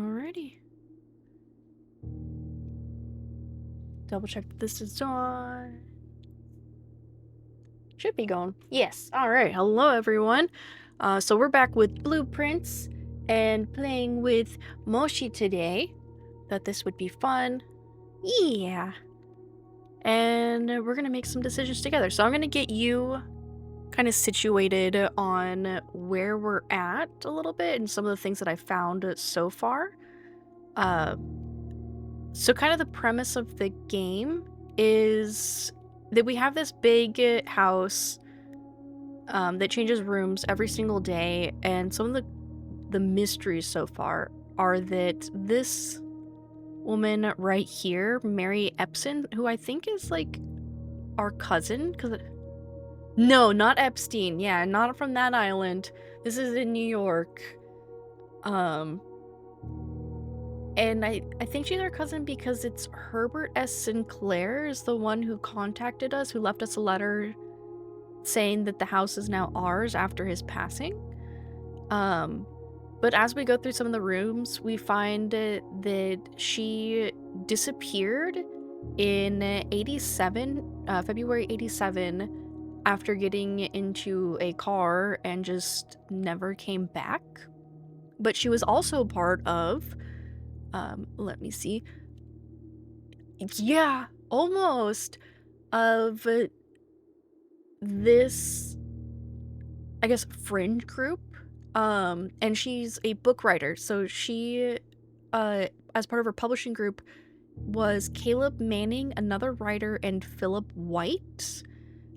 Alrighty. Double check that this is on. Should be going. Yes. Alright. Hello, everyone. So we're back with Blueprints and playing with Moshi today. Thought this would be fun. Yeah. And we're going to make some decisions together. So I'm going to get you kind of situated on where we're at a little bit and some of the things that I found so far. So kind of the premise of the game is that we have this big house that changes rooms every single day, and some of the mysteries so far are that this woman right here, Mary Epson, who I think is like our cousin, no, not Epstein, yeah, not from that island. This is in New York. And I think she's our cousin because it's Herbert S. Sinclair is the one who contacted us, who left us a letter saying that the house is now ours after his passing. But as we go through some of the rooms, we find that she disappeared in 87, February 87, after getting into a car and just never came back. But she was also part of, let me see. Yeah, almost. Of this, I guess, fringe group. And she's a book writer. So she, as part of her publishing group, was Caleb Manning, another writer, and Philip White.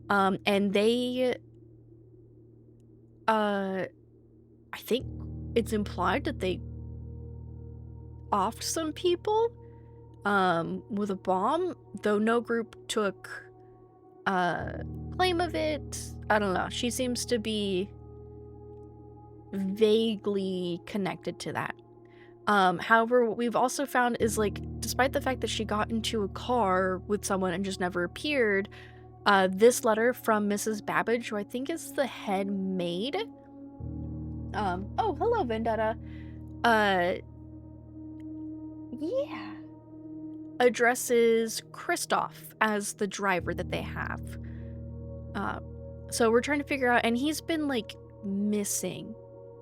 And they, I think it's implied that they offed some people with a bomb, though no group took claim of it. I don't know. She seems to be vaguely connected to that. However, what we've also found is, like, despite the fact that she got into a car with someone and just never appeared, this letter from Mrs. Babbage, who I think is the head maid. Oh, hello, Vendetta. Yeah. Addresses Kristoff as the driver that they have. So we're trying to figure out, and he's been, like, missing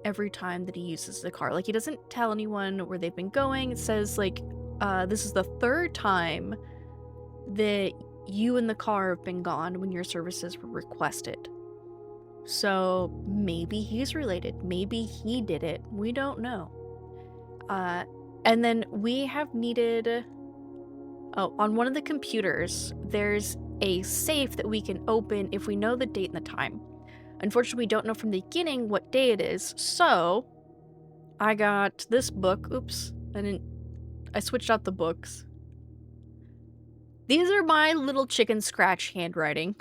every time that he uses the car. Like, he doesn't tell anyone where they've been going. It says, like, this is the third time that you and the car have been gone when your services were requested. So maybe he's related. Maybe he did it. We don't know. And then we have needed... Oh, on one of the computers, there's a safe that we can open if we know the date and the time. Unfortunately, we don't know from the beginning what day it is, so I got this book. Oops, I switched out the books. These are my little chicken scratch handwriting.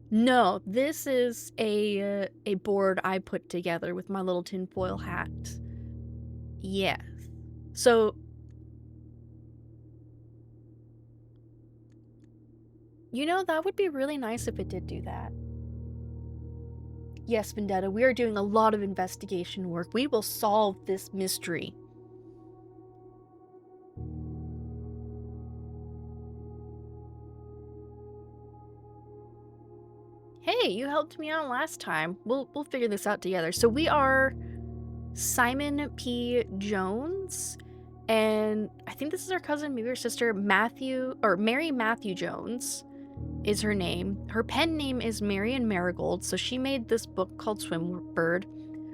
No, this is a board I put together with my little tinfoil hat. Yes. So, you know, that would be really nice if it did do that. Yes, Vendetta, we are doing a lot of investigation work. We will solve this mystery. Hey, you helped me out last time. We'll figure this out together. So we are Simon P. Jones, and I think this is our cousin, maybe her sister, Mary Matthew Jones is her name. Her pen name is Marion Marigold, so she made this book called Swim Bird,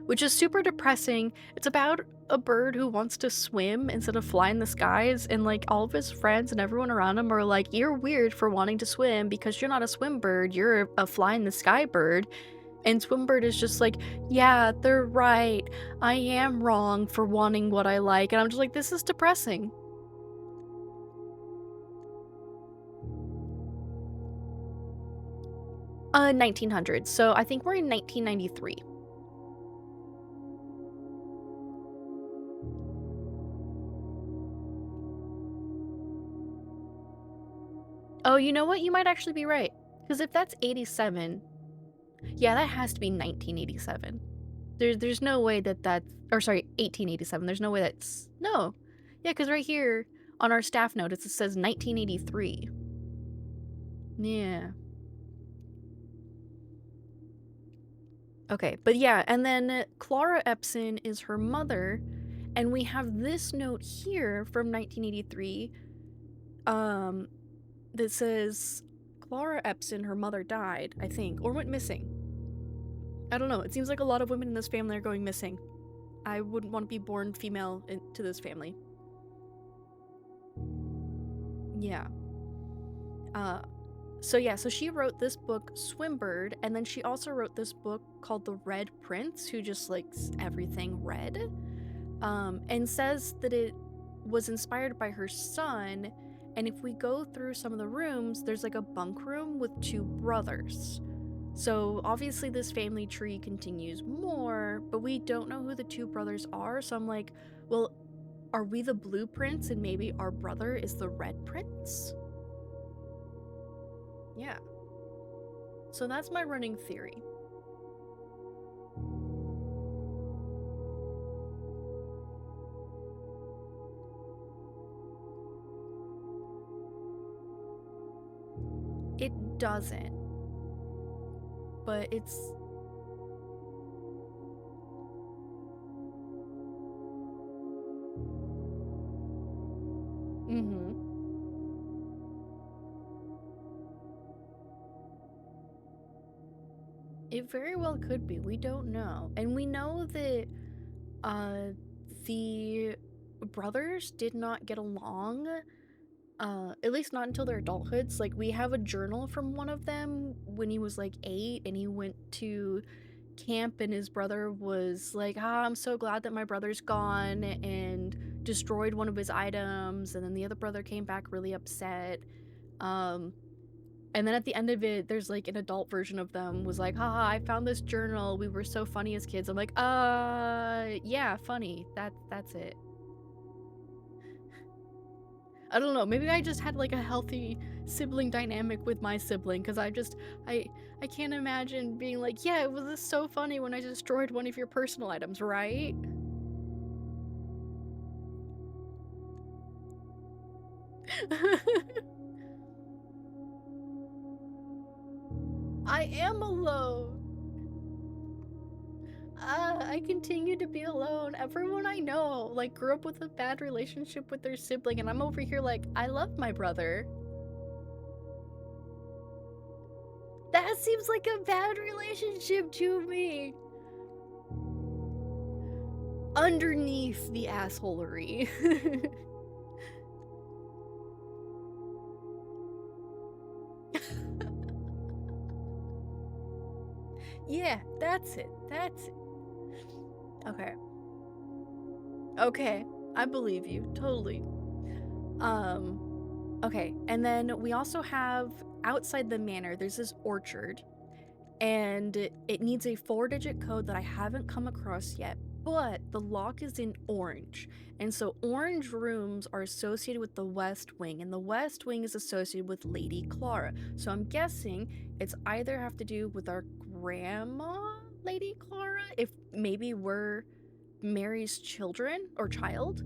which is super depressing. It's about a bird who wants to swim instead of fly in the skies, and like all of his friends and everyone around him are like, you're weird for wanting to swim because you're not a swim bird, you're a fly in the sky bird. And Swimbird is just like, yeah, they're right, I am wrong for wanting what I like. And I'm just like, this is depressing. Uh, 1900s, so I think we're in 1993. Oh, you know what? You might actually be right. Because if that's 87, Yeah, that has to be 1987. There's no way that that's, or sorry, 1887. There's no way that's, no. Yeah, because right here on our staff notice it says 1983. Yeah. Okay, but yeah, and then Clara Epson is her mother, and we have this note here from 1983 that says Clara Epson, her mother, died, I think, or went missing. I don't know. It seems like a lot of women in this family are going missing. I wouldn't want to be born female into this family. Yeah. So she wrote this book, Swimbird, and then she also wrote this book called The Red Prince, who just likes everything red, and says that it was inspired by her son. And if we go through some of the rooms, there's like a bunk room with two brothers. So obviously this family tree continues more, but we don't know who the two brothers are. So I'm like, well, are we the Blue Prince and maybe our brother is the Red Prince? Yeah. So that's my running theory. It doesn't. But it's... Mm-hmm. It very well could be. We don't know. And we know that the brothers did not get along, at least not until their adulthoods. Like, we have a journal from one of them when he was like 8 and he went to camp and his brother was like, I'm so glad that my brother's gone, and destroyed one of his items, and then the other brother came back really upset. And then at the end of it, there's like an adult version of them was like, haha, I found this journal. We were so funny as kids. I'm like, yeah, funny. That's it. I don't know. Maybe I just had like a healthy sibling dynamic with my sibling, because I can't imagine being like, yeah, it was so funny when I destroyed one of your personal items, right? I am alone. I continue to be alone. Everyone I know, like, grew up with a bad relationship with their sibling, and I'm over here like, I love my brother. That seems like a bad relationship to me. Underneath the assholery. Yeah, that's it. That's it. Okay. Okay, I believe you. Totally. Okay, and then we also have, outside the manor, there's this orchard, and it needs a 4-digit code that I haven't come across yet, but the lock is in orange. And so orange rooms are associated with the West Wing, and the West Wing is associated with Lady Clara. So I'm guessing it's either have to do with our grandma, Lady Clara, if maybe we're Mary's children or child,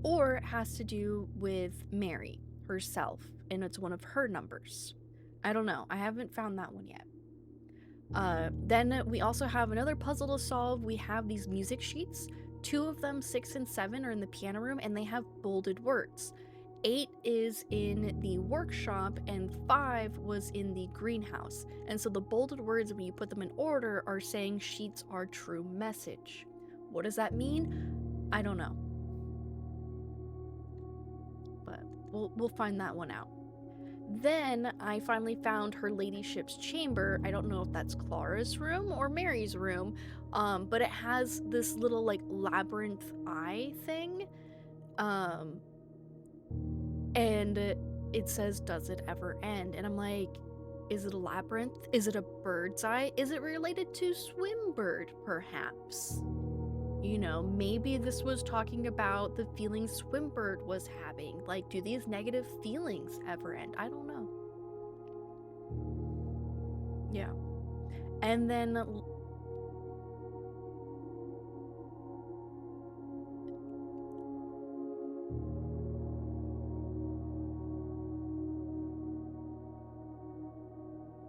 or it has to do with Mary herself, and it's one of her numbers. I don't know. I haven't found that one yet. Then we also have another puzzle to solve. We have these music sheets. 2 of them, 6 and 7, are in the piano room, and they have bolded words. 8 is in the workshop, and 5 was in the greenhouse. And so the bolded words, when you put them in order, are saying sheets are true message. What does that mean? I don't know. But we'll find that one out. Then I finally found her ladyship's chamber. I don't know if that's Clara's room or Mary's room, but it has this little like labyrinth eye thing, and it says, does it ever end? And I'm like, is it a labyrinth? Is it a bird's eye? Is it related to Swimbird, perhaps? You know, maybe this was talking about the feelings Swimbird was having. Like, do these negative feelings ever end? I don't know. Yeah. And then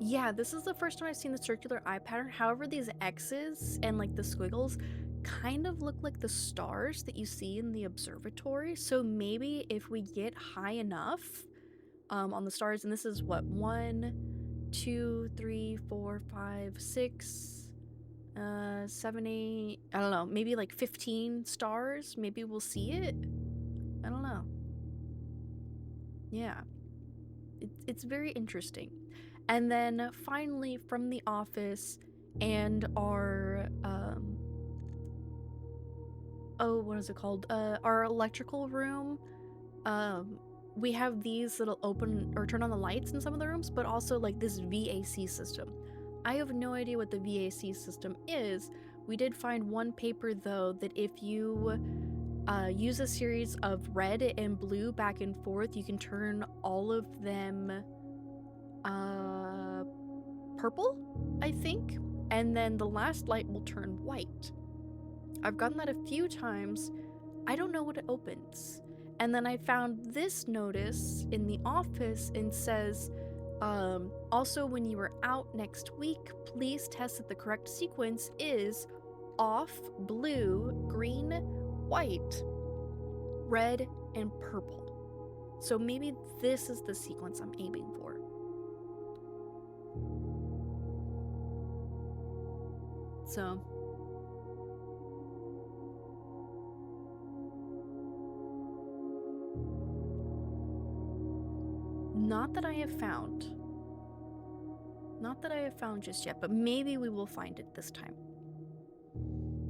yeah, this is the first time I've seen the circular eye pattern. However, these X's and like the squiggles kind of look like the stars that you see in the observatory. So maybe if we get high enough on the stars, and this is what, 1, 2, 3, 4, 5, 6, 7, 8, I don't know, maybe like 15 stars, maybe we'll see it. I don't know. Yeah, it's very interesting. And then finally from the office and our oh, what is it called, our electrical room, we have these that'll open or turn on the lights in some of the rooms, but also like this VAC system. I have no idea what the VAC system is. We did find one paper though that if you use a series of red and blue back and forth, you can turn all of them purple, I think, and then the last light will turn white. I've gotten that a few times. I don't know what it opens. And then I found this notice in the office and says, also when you are out next week, please test that the correct sequence is off, blue, green, white, red, and purple. So maybe this is the sequence I'm aiming for. So not that I have found. Not that I have found just yet, but maybe we will find it this time.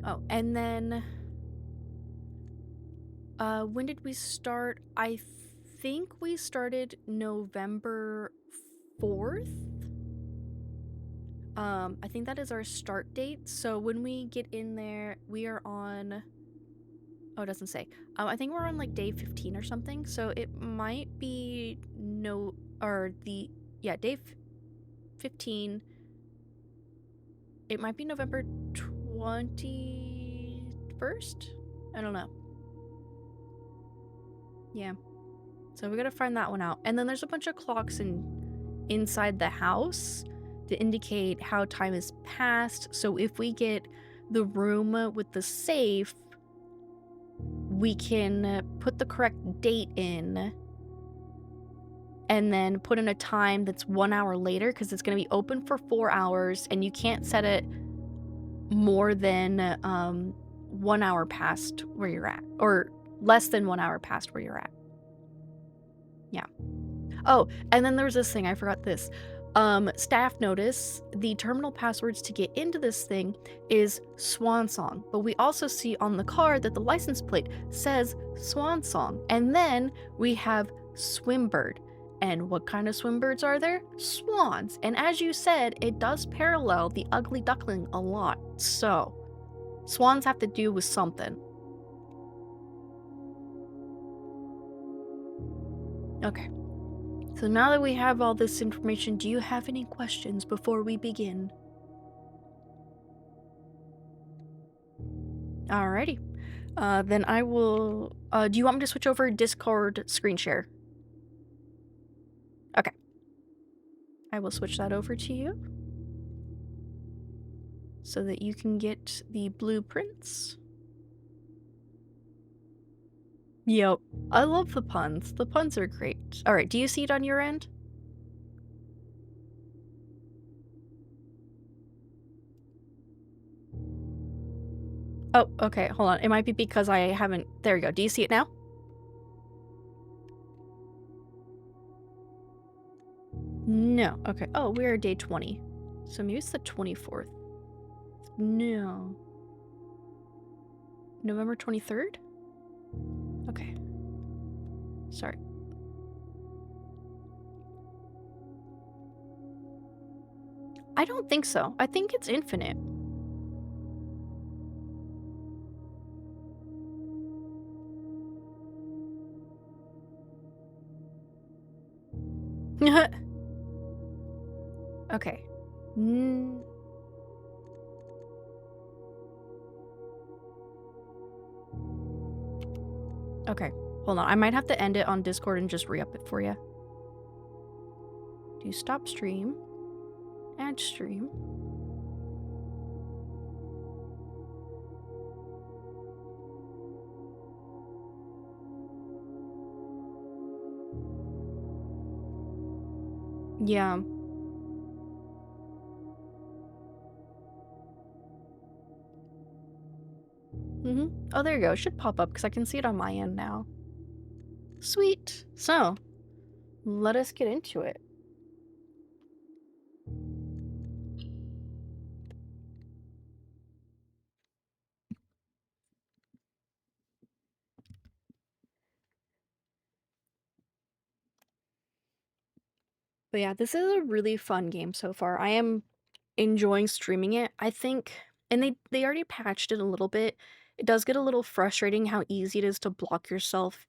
Oh, and then when did we start? I think we started November 4th. I think that is our start date. So when we get in there, we are on, oh, it doesn't say. I think we're on like day 15 or something. So it might be day 15. It might be November 21st. I don't know. Yeah. So we gotta find that one out. And then there's a bunch of clocks inside the house to indicate how time has passed. So if we get the room with the safe, we can put the correct date in and then put in a time that's 1 hour later, because it's going to be open for 4 hours and you can't set it more than 1 hour past where you're at, or less than 1 hour past where you're at. Yeah. Oh, and then there was this thing, I forgot this. Staff notice the terminal passwords to get into this thing is Swan Song, but we also see on the card that the license plate says Swan Song, and then we have Swimbird. And what kind of swimbirds are there? Swans. And as you said, it does parallel the Ugly Duckling a lot, so swans have to do with something. Okay. So now that we have all this information, do you have any questions before we begin? Alrighty. Then I will... do you want me to switch over Discord screen share? Okay. I will switch that over to you so that you can get the blueprints. Yep. I love the puns. The puns are great. Alright, do you see it on your end? Oh, okay, hold on. It might be because I haven't... There we go. Do you see it now? No. Okay. Oh, we are day 20. So maybe it's the 24th. No. November 23rd? Okay. Sorry. I don't think so. I think it's infinite. Okay. Okay, hold on. I might have to end it on Discord and just re-up it for you. Do stop stream. Add stream. Yeah. Oh, there you go. It should pop up because I can see it on my end now. Sweet. So, let us get into it. But yeah, this is a really fun game so far. I am enjoying streaming it. I think, and they already patched it a little bit. It does get a little frustrating how easy it is to block yourself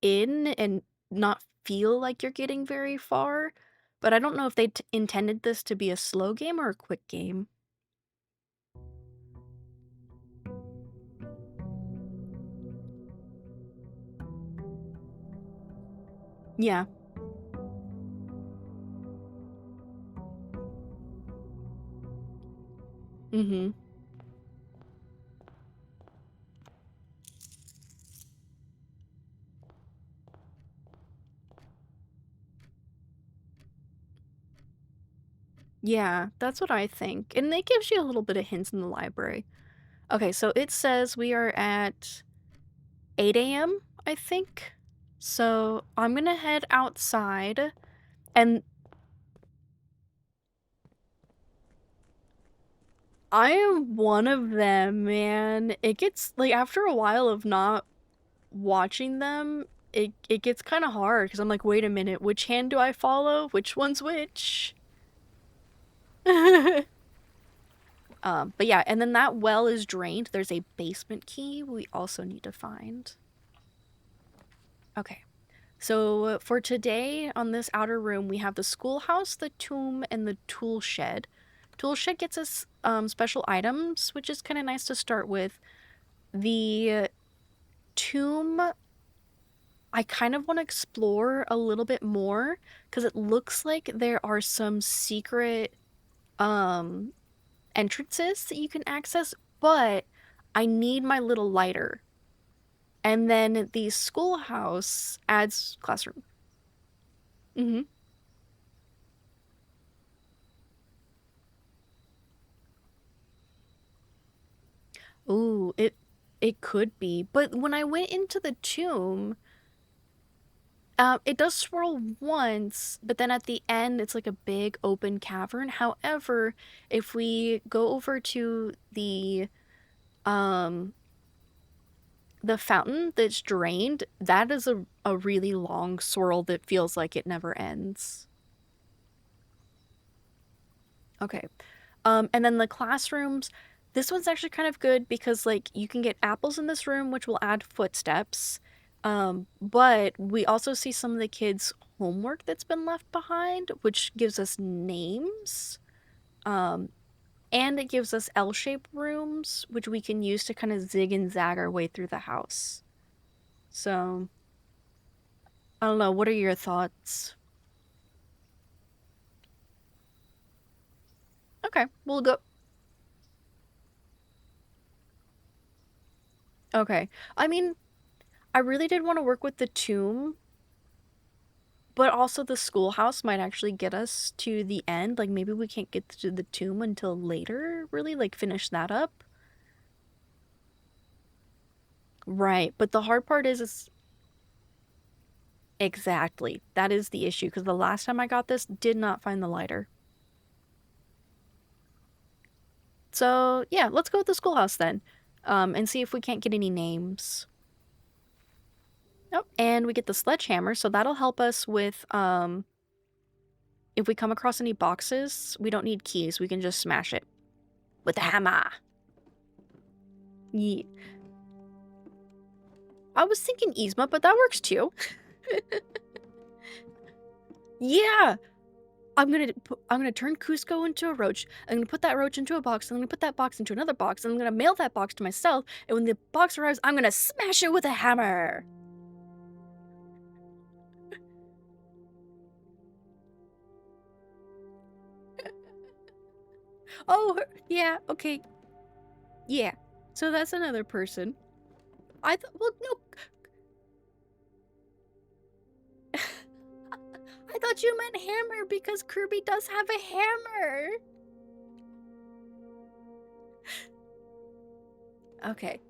in and not feel like you're getting very far. But I don't know if they intended this to be a slow game or a quick game. Yeah. Mm-hmm. Yeah, that's what I think. And it gives you a little bit of hints in the library. Okay, so it says we are at 8 a.m., I think. So I'm gonna head outside and I am one of them, man. It gets like after a while of not watching them, it gets kind of hard because I'm like, wait a minute, which hand do I follow? Which one's which? But yeah, and then that well is drained. There's a basement key we also need to find. Okay. So for today on this outer room, we have the schoolhouse, the tomb, and the tool shed. Tool shed gets us special items, which is kind of nice to start with. The tomb, I kind of want to explore a little bit more because it looks like there are some secret um entrances that you can access, but I need my little lighter. And then the schoolhouse adds classroom. Mm-hmm. Ooh, it could be. But when I went into the tomb, it does swirl once, but then at the end it's like a big open cavern. However, if we go over to um the fountain that's drained, that is a really long swirl that feels like it never ends. Okay. And then the classrooms, this one's actually kind of good because like you can get apples in this room, which will add footsteps. But we also see some of the kids' homework that's been left behind, which gives us names. Um, and it gives us L-shaped rooms, which we can use to kind of zig and zag our way through the house. So, I don't know, what are your thoughts? Okay, we'll go. Okay. I mean, I really did want to work with the tomb, but also the schoolhouse might actually get us to the end. Like maybe we can't get to the tomb until later, really, like finish that up. Right, but the hard part is exactly. That is the issue, because the last time I got this, did not find the lighter. So yeah, let's go with the schoolhouse then. And see if we can't get any names. Oh, and we get the sledgehammer, so that'll help us with if we come across any boxes, we don't need keys, we can just smash it with the hammer. Yeah. I was thinking Yzma, but that works too. Yeah. I'm gonna turn Cusco into a roach. I'm gonna put that roach into a box. I'm gonna put that box into another box. And I'm gonna mail that box to myself. And when the box arrives, I'm gonna smash it with a hammer. Oh, yeah, okay. Yeah. So that's another person. Well, no. I thought you meant hammer because Kirby does have a hammer. Okay.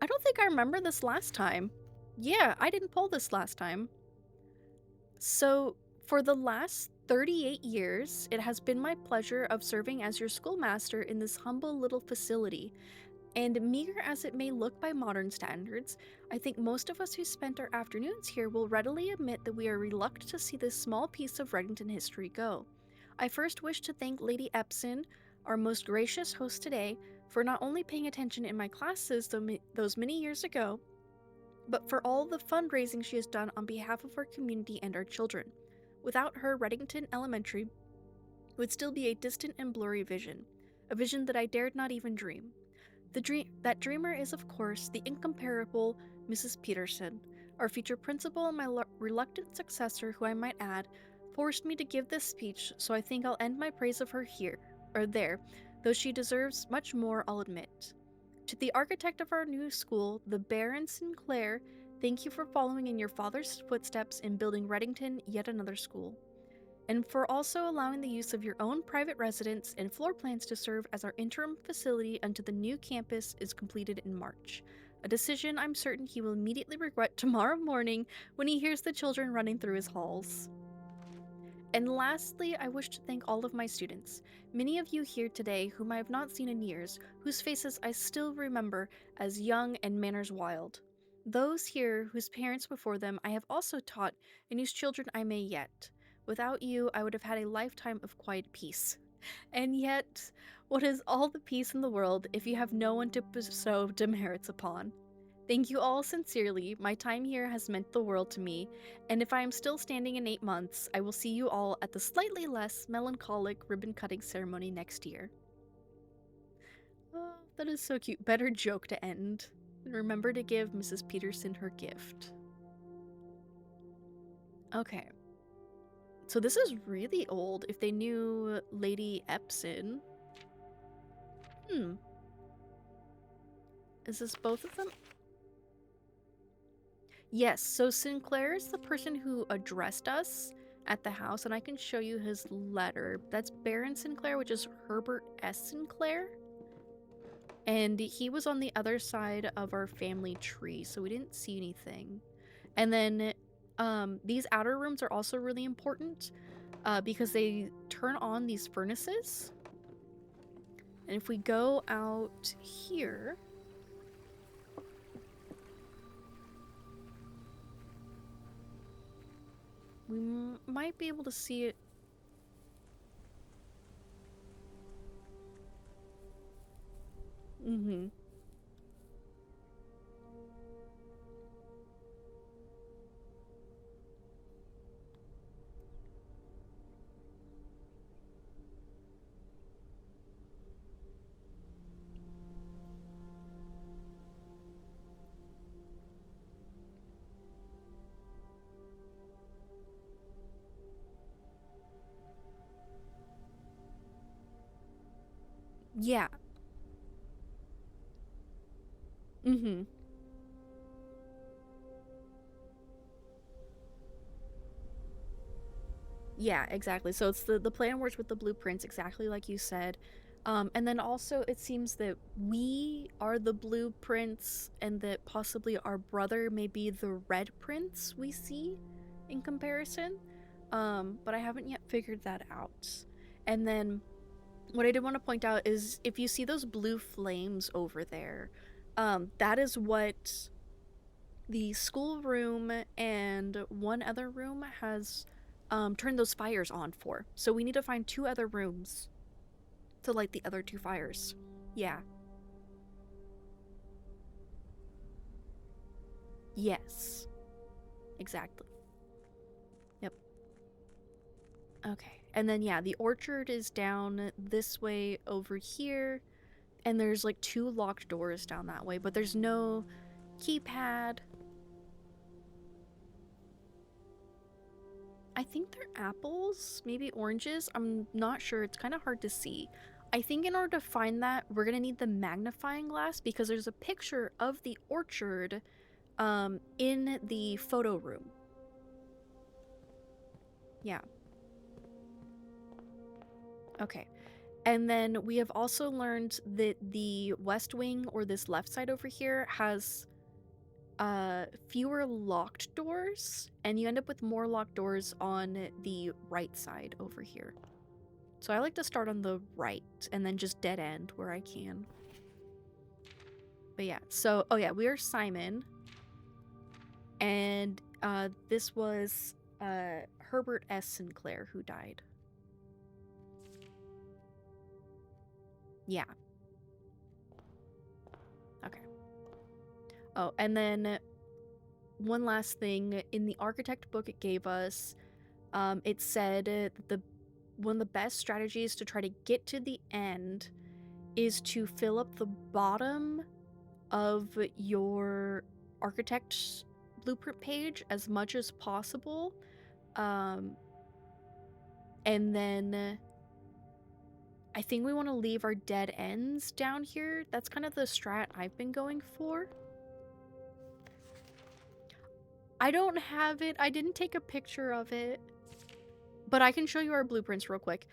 I don't think I remember this last time. Yeah, I didn't pull this last time. So, for the last 38 years, it has been my pleasure of serving as your schoolmaster in this humble little facility. And meager as it may look by modern standards, I think most of us who spent our afternoons here will readily admit that we are reluctant to see this small piece of Reddington history go. I first wish to thank Lady Epson, our most gracious host today, for not only paying attention in my classes those many years ago, but for all the fundraising she has done on behalf of our community and our children. Without her, Reddington Elementary would still be a distant and blurry vision, a vision that I dared not even dream. That dreamer is, of course, the incomparable Mrs. Peterson, our future principal and my reluctant successor, who I might add, forced me to give this speech, so I think I'll end my praise of her here, or there, though she deserves much more, I'll admit. To the architect of our new school, the Baron Sinclair, thank you for following in your father's footsteps in building Reddington yet another school, and for also allowing the use of your own private residence and floor plans to serve as our interim facility until the new campus is completed in March. A decision I'm certain he will immediately regret tomorrow morning when he hears the children running through his halls. And lastly, I wish to thank all of my students, many of you here today whom I have not seen in years, whose faces I still remember as young and manners wild. Those here whose parents before them I have also taught, and whose children I may yet. Without you, I would have had a lifetime of quiet peace. And yet, what is all the peace in the world if you have no one to bestow demerits upon? Thank you all sincerely. My time here has meant the world to me, and if I am still standing in 8 months, I will see you all at the slightly less melancholic ribbon cutting ceremony next year. Oh, that is so cute. Better joke to end. And remember to give Mrs. Peterson her gift. Okay. So this is really old if they knew Lady Epson. Is this both of them? Yes, so Sinclair is the person who addressed us at the house, and I can show you his letter. That's Baron Sinclair, which is Herbert S. Sinclair. And he was on the other side of our family tree, so we didn't see anything. And then these outer rooms are also really important because they turn on these furnaces. And if we go out here, we might be able to see it. Yeah. Yeah, exactly. So it's the plan works with the blueprints, exactly like you said. And then also it seems that we are the blueprints and that possibly our brother may be the red prints we see in comparison. But I haven't yet figured that out. And then what I did want to point out is if you see those blue flames over there, that is what the schoolroom and one other room has turned those fires on for. So we need to find 2 other rooms to light the other 2 fires. Yeah. Yes. Exactly. Yep. Okay. and then yeah, the orchard is down this way over here, and there's like 2 locked doors down that way, but there's no keypad. I think they're apples, maybe oranges. I'm not sure. It's kind of hard to see. I think in order to find that, we're going to need the magnifying glass because there's a picture of the orchard in the photo room. Yeah. Okay. And then we have also learned that the west wing, or this left side over here, has fewer locked doors, and you end up with more locked doors on the right side over here. So I like to start on the right and then just dead end where I can. But yeah, so oh yeah, we are Simon, and this was Herbert S. Sinclair who died. Yeah. Okay. Oh, and then one last thing, in the architect book it gave us, it said one of the best strategies to try to get to the end is to fill up the bottom of your architect's blueprint page as much as possible. And then I think we want to leave our dead ends down here. That's kind of the strat I've been going for. I don't have it. I didn't take a picture of it. But I can show you our blueprints real quick.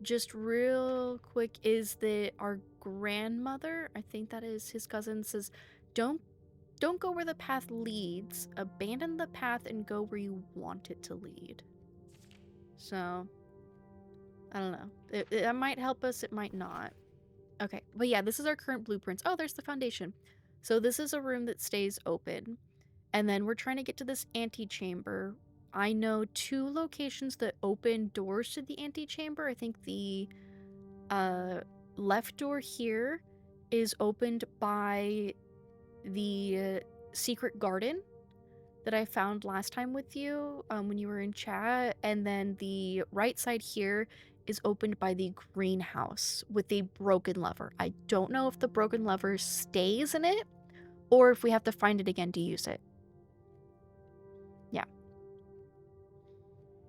Just real quick is that our grandmother, I think that is his cousin, says, don't go where the path leads. Abandon the path and go where you want it to lead. So, I don't know. It might help us, it might not. Okay, but yeah, this is our current blueprints. Oh, there's the foundation. So this is a room that stays open. And then we're trying to get to this antechamber. I know 2 locations that open doors to the antechamber. I think the left door here is opened by the secret garden that I found last time with you when you were in chat. And then the right side here is opened by the greenhouse with a broken lever. I don't know if the broken lever stays in it or if we have to find it again to use it. Yeah.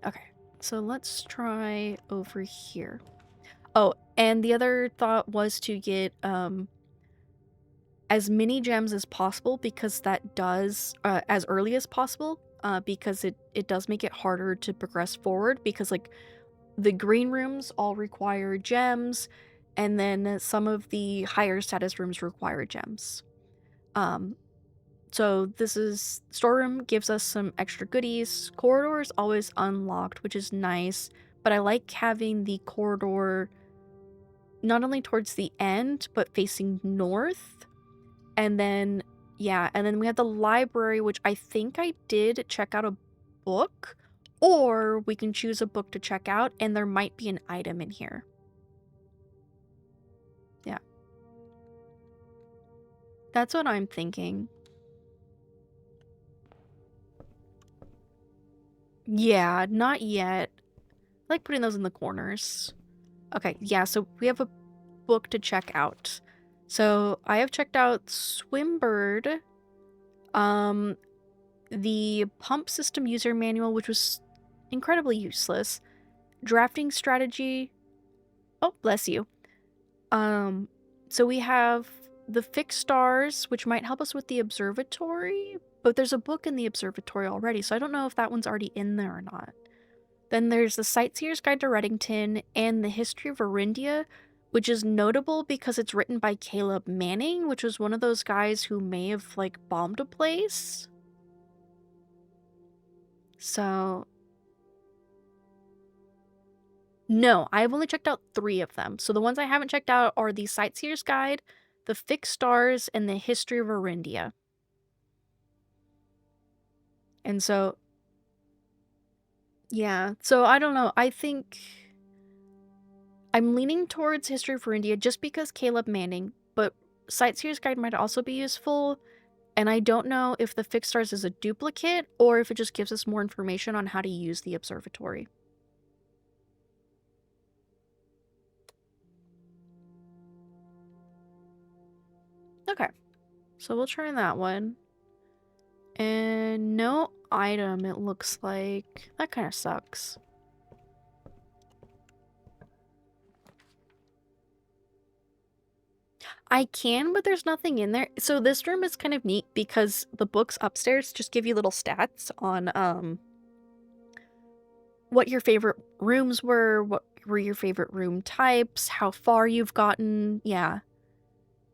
Okay, so let's try over here. Oh, and the other thought was to get as many gems as possible, because that does as early as possible, because it does make it harder to progress forward, because like the green rooms all require gems, and then some of the higher status rooms require gems. So this is storeroom, gives us some extra goodies. Corridor is always unlocked, which is nice, but I like having the corridor not only towards the end, but facing north. And then, yeah, and then we have the library, which I think I did check out a book, or we can choose a book to check out, and there might be an item in here. Yeah. That's what I'm thinking. Yeah, not yet. I like putting those in the corners. Okay, yeah, so we have a book to check out. So I have checked out Swimbird, the pump system user manual, which was incredibly useless. Drafting strategy. Oh, bless you. So we have the fixed stars, which might help us with the observatory, but there's a book in the observatory already, so I don't know if that one's already in there or not. Then there's the Sightseer's Guide to Reddington and the History of Arindia, which is notable because it's written by Caleb Manning, which was one of those guys who may have, like, bombed a place. So... No, I've only checked out 3 of them. So the ones I haven't checked out are the Sightseer's Guide, the Fixed Stars, and the History of Arindia. And so... yeah, so I don't know. I think... I'm leaning towards History of Arindia just because Caleb Manning, but Sightseer's Guide might also be useful, and I don't know if the Fixed Stars is a duplicate or if it just gives us more information on how to use the observatory. Okay. So we'll try that one. And no item, it looks like. That kind of sucks. I can, but there's nothing in there. So this room is kind of neat because the books upstairs just give you little stats on what your favorite rooms were, what were your favorite room types, how far you've gotten. Yeah.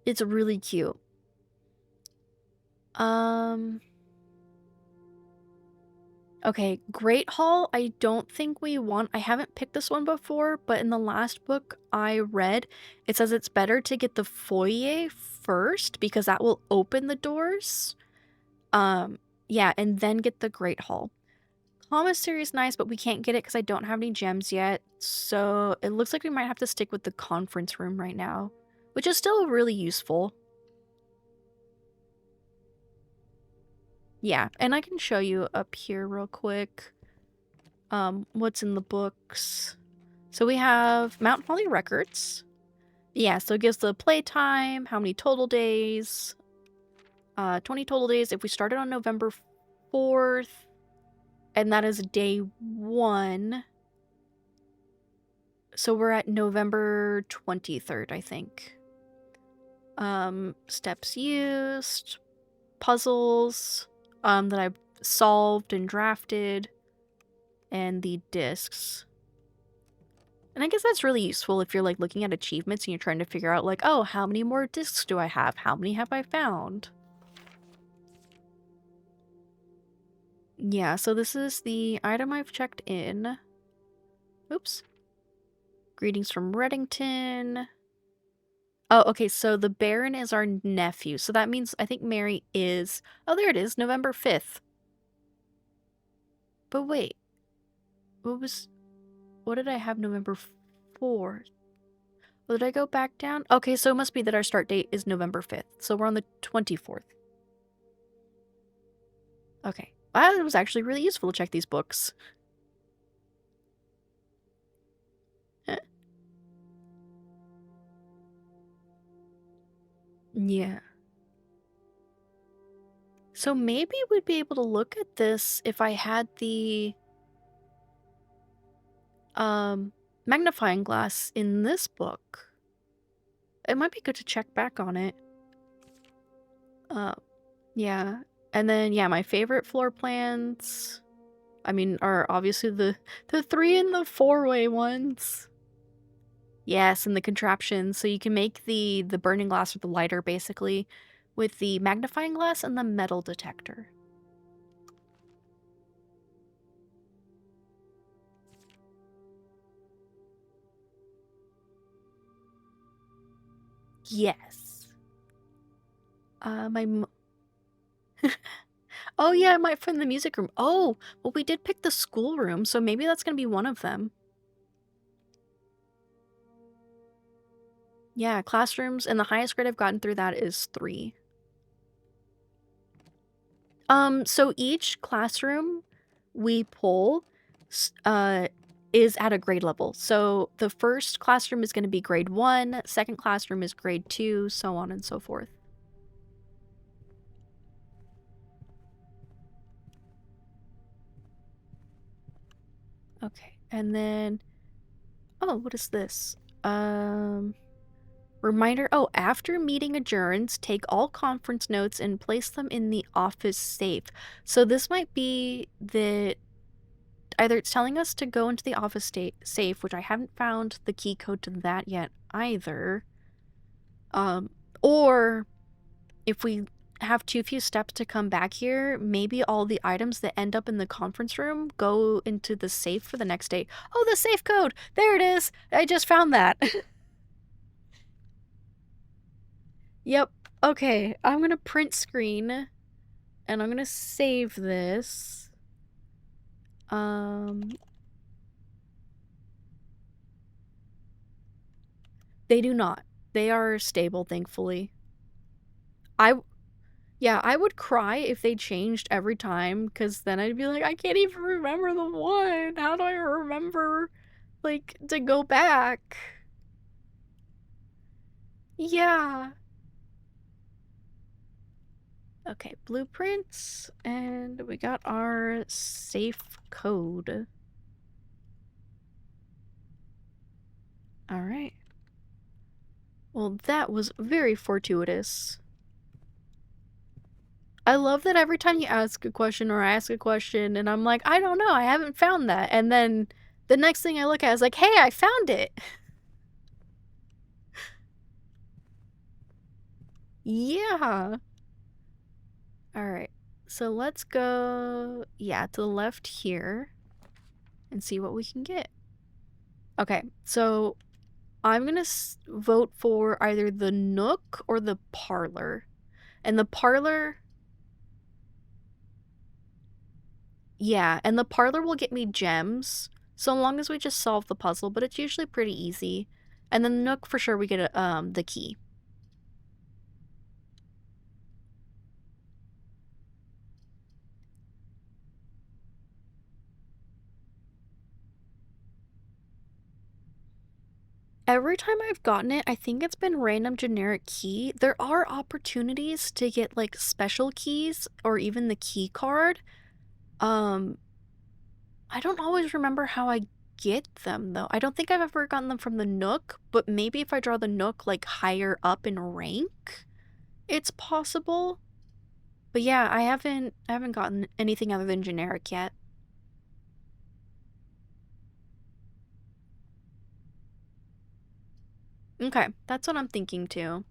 It's really cute. Okay, Great Hall, I don't think we want. I haven't picked this one before, but in the last book I read, it says it's better to get the foyer first because that will open the doors. Yeah, and then get the Great Hall. Commissary is nice, but we can't get it because I don't have any gems yet. So it looks like we might have to stick with the conference room right now, which is still really useful. Yeah, and I can show you up here real quick what's in the books. So we have Mount Holly records. Yeah, so it gives the playtime, how many total days, 20 total days. If we started on November 4th, and that is day 1. So we're at November 23rd, I think. Steps used, puzzles that I've solved and drafted, and the discs. And I guess that's really useful if you're like looking at achievements and you're trying to figure out like, oh, how many more discs do I have? How many have I found? Yeah, so this is the item I've checked in. Oops. Greetings from Reddington. Oh, okay, so the Baron is our nephew. So that means I think Mary is... Oh, there it is, November 5th. But wait. What did I have November 4th? Well, did I go back down? Okay, so it must be that our start date is November 5th. So we're on the 24th. Okay. It was actually really useful to check these books. Yeah. So maybe we'd be able to look at this if I had the magnifying glass in this book. It might be good to check back on it. Yeah. And then yeah, my favorite floor plans, I mean, are obviously the 3 and the 4-way ones. Yes, and the contraptions. So you can make the burning glass or the lighter basically with the magnifying glass and the metal detector. Yes. Oh yeah, I might find the music room. Oh, well we did pick the schoolroom, so maybe that's gonna be one of them. Yeah, classrooms, and the highest grade I've gotten through that is 3. So each classroom we pull is at a grade level. So the first classroom is going to be grade 1, second classroom is grade 2, so on and so forth. Okay, and then oh, what is this? Reminder, oh, after meeting adjourns, take all conference notes and place them in the office safe. So this might be that either it's telling us to go into the office safe, which I haven't found the key code to that yet either. Or if we have too few steps to come back here, maybe all the items that end up in the conference room go into the safe for the next day. Oh, the safe code! There it is! I just found that. Yep. Okay, I'm gonna print screen and I'm gonna save this. They do not. They are stable, thankfully. Yeah, I would cry if they changed every time, because then I'd be like, I can't even remember the one. How do I remember, like, to go back? Yeah. Okay, blueprints, and we got our safe code. All right. Well, that was very fortuitous. I love that every time you ask a question or I ask a question and I'm like, I don't know, I haven't found that. And then the next thing I look at is like, hey, I found it. Yeah. All right. So let's go, yeah, to the left here and see what we can get. Okay, so I'm gonna vote for either the Nook or the Parlor. And the Parlor, yeah, and the Parlor will get me gems, so long as we just solve the puzzle, but it's usually pretty easy. And then the Nook, for sure, we get the key. Every time I've gotten it, I think it's been random generic key. There are opportunities to get like special keys or even the key card. Um, I don't always remember how I get them though. I don't think I've ever gotten them from the Nook, but maybe if I draw the Nook like higher up in rank, it's possible. But yeah, I haven't gotten anything other than generic yet. Okay, that's what I'm thinking too.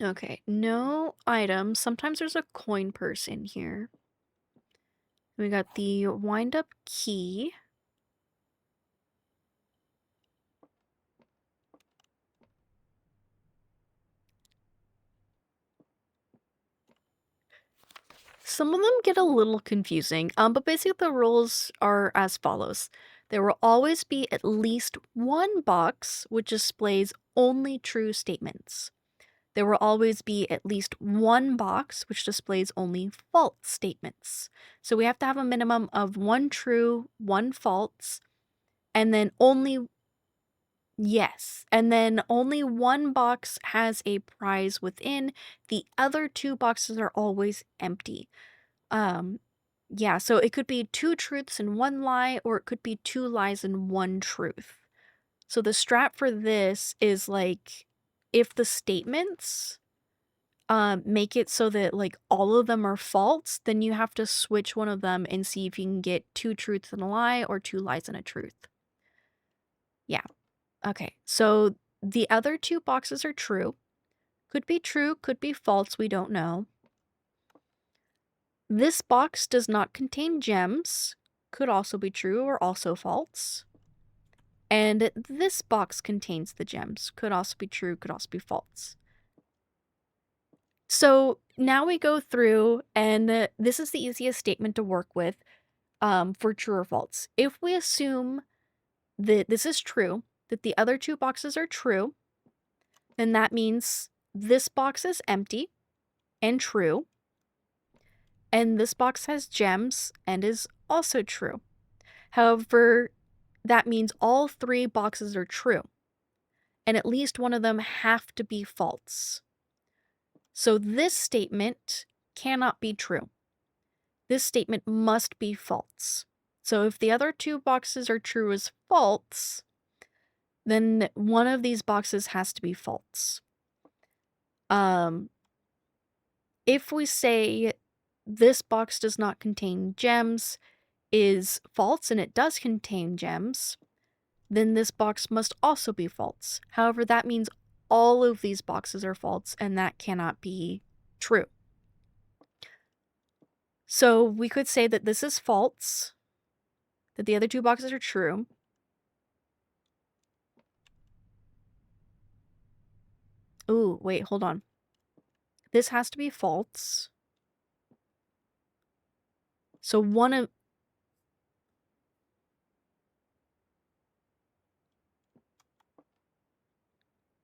Okay, no items. Sometimes there's a coin purse in here. We got the wind-up key. Some of them get a little confusing, but basically the rules are as follows. There will always be at least one box which displays only true statements. There will always be at least one box which displays only false statements. So we have to have a minimum of one true, one false, and then only, yes, and then only one box has a prize within. The other two boxes are always empty. Um, yeah, so it could be two truths and one lie, or it could be two lies and one truth. So the strat for this is like if the statements make it so that like all of them are false, then you have to switch one of them and see if you can get two truths and a lie or two lies and a truth. Yeah. Okay. So the other two boxes are true. Could be true, could be false, we don't know. This box does not contain gems. Could also be true or also false. And this box contains the gems. Could also be true, could also be false. So now we go through, and this is the easiest statement to work with for true or false. If we assume that this is true, that the other two boxes are true, then that means this box is empty and true, and this box has gems and is also true. However, that means all three boxes are true, and at least one of them have to be false. So this statement cannot be true. This statement must be false. So if the other two boxes are true as false, then one of these boxes has to be false. If we say this box does not contain gems is false and it does contain gems, then this box must also be false. However, that means all of these boxes are false and that cannot be true. So we could say that this is false, that the other two boxes are true. Ooh, wait, hold on. This has to be false. So one of...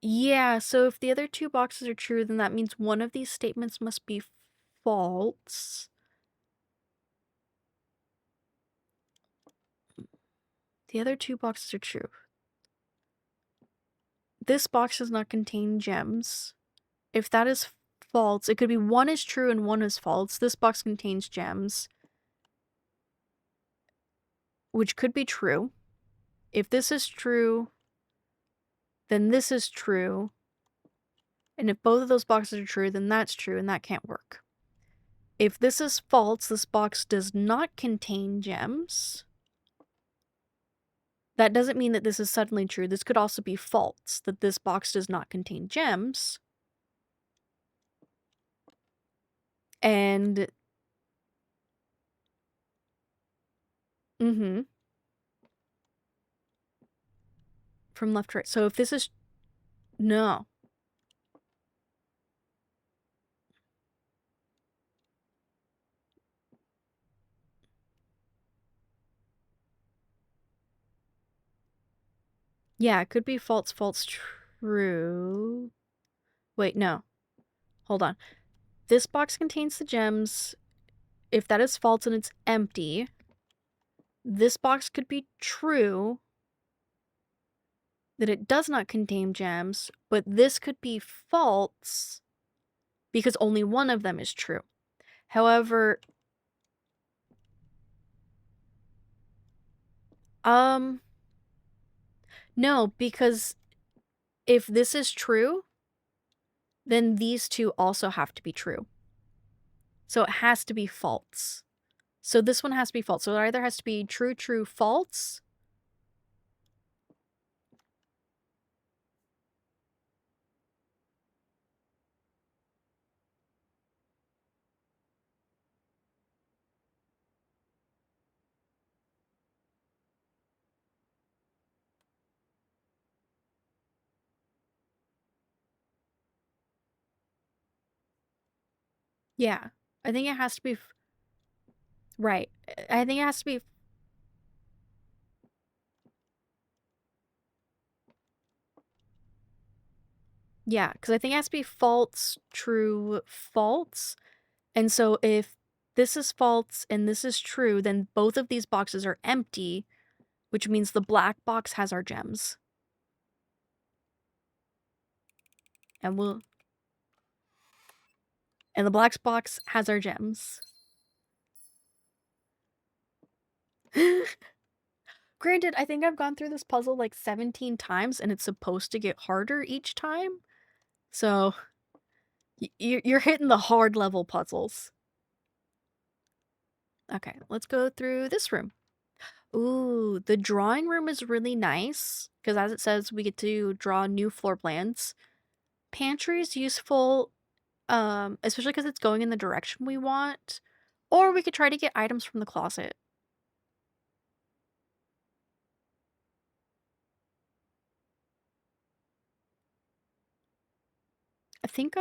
Yeah, so if the other two boxes are true, then that means one of these statements must be false. The other two boxes are true. This box does not contain gems. If that is false. It could be one is true and one is false. This box contains gems, which could be true. If this is true, then this is true. And if both of those boxes are true, then that's true, and that can't work. If this is false, this box does not contain gems. That doesn't mean that this is suddenly true. This could also be false, that this box does not contain gems. And from left to right. So if this is no. Yeah, it could be false, false, true. Wait, no. Hold on. This box contains the gems. If that is false and it's empty, this box could be true, that it does not contain gems, but this could be false because only one of them is true. However, no, because if this is true, then these two also have to be true. So it has to be false. So this one has to be false. So it either has to be true, true, false. Yeah. I think it has to be right. I think it has to be yeah, because I think it has to be false, true, false. And so if this is false and this is true, then both of these boxes are empty, which means the black box has our gems. And the black box has our gems. Granted, I think I've gone through this puzzle like 17 times and it's supposed to get harder each time. So you're hitting the hard level puzzles. Okay, let's go through this room. Ooh, the drawing room is really nice because as it says, we get to draw new floor plans. Pantry is useful, especially because it's going in the direction we want. Or we could try to get items from the closet. I think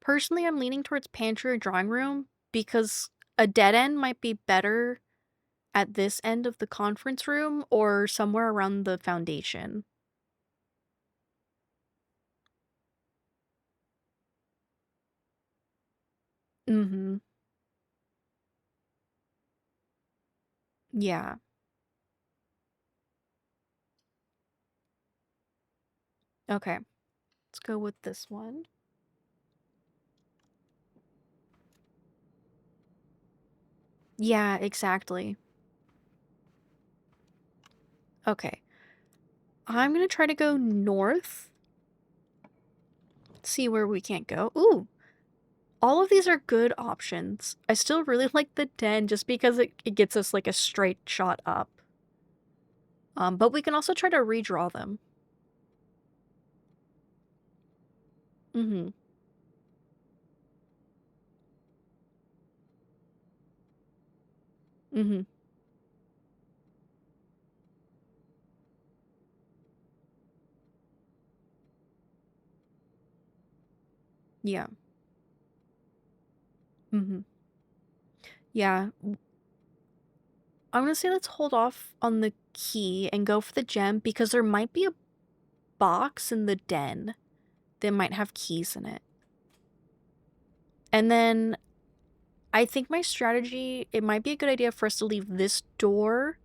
personally, I'm leaning towards pantry or drawing room because a dead end might be better at this end of the conference room or somewhere around the foundation. Mm-hmm. Yeah. Okay. Let's go with this one. Yeah, exactly. Okay. I'm gonna try to go north. See where we can't go. Ooh. All of these are good options. I still really like the den just because it gets us like a straight shot up. But we can also try to redraw them. Mm-hmm. Mm-hmm. Yeah. Mm-hmm. Yeah. I'm gonna say let's hold off on the key and go for the gem because there might be a box in the den that might have keys in it. And then I think my strategy, it might be a good idea for us to leave this door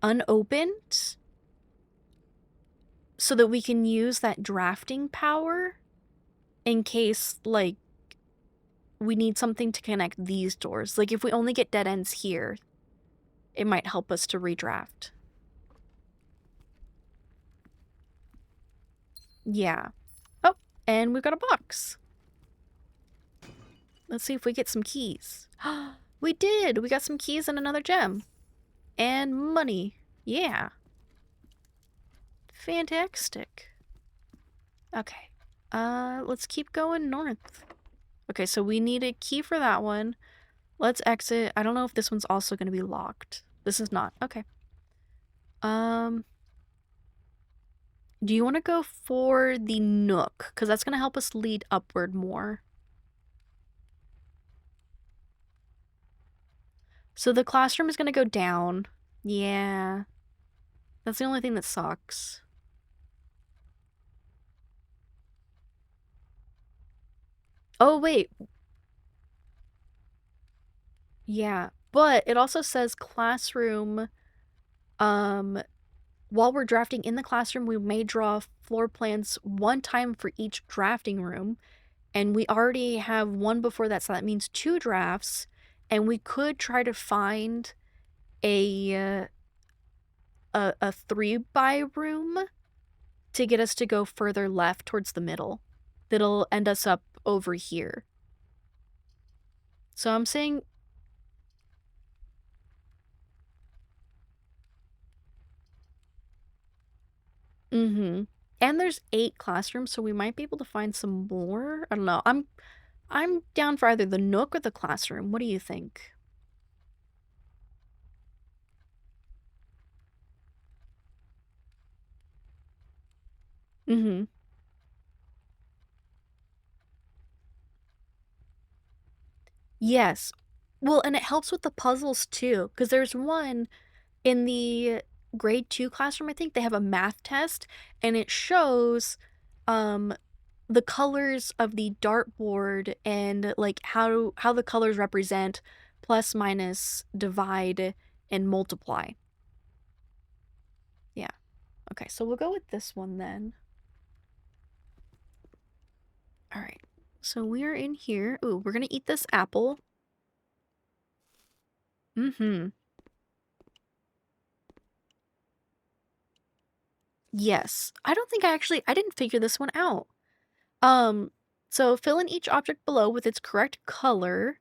unopened so that we can use that drafting power in case, like, we need something to connect these doors. Like, if we only get dead ends here, it might help us to redraft. Yeah. Oh, and we've got a box. Let's see if we get some keys. We did! We got some keys and another gem. And money. Yeah. Fantastic. Okay. Let's keep going north. Okay, so we need a key for that one. Let's exit. I don't know if this one's also going to be locked. This is not. Okay. Do you want to go for the nook? Because that's going to help us lead upward more. So the classroom is going to go down. Yeah. That's the only thing that sucks. Oh, wait. Yeah. But it also says classroom, while we're drafting in the classroom, we may draw floor plans one time for each drafting room. And we already have one before that, so that means 2 drafts. And we could try to find a 3-by room to get us to go further left towards the middle. That'll end us up over here. So I'm saying... Mm-hmm. And there's 8 classrooms, so we might be able to find some more. I don't know. I'm down for either the nook or the classroom. What do you think? Mm-hmm. Yes. Well, and it helps with the puzzles too, because there's one in the grade 2 classroom, I think they have a math test, and it shows um the colors of the dartboard and like how the colors represent plus, minus, divide, and multiply. Yeah. Okay, so we'll go with this one then. All right. So we're in here. Ooh, we're gonna eat this apple. Mm-hmm. Yes. I don't think I didn't figure this one out. Um, so fill in each object below with its correct color.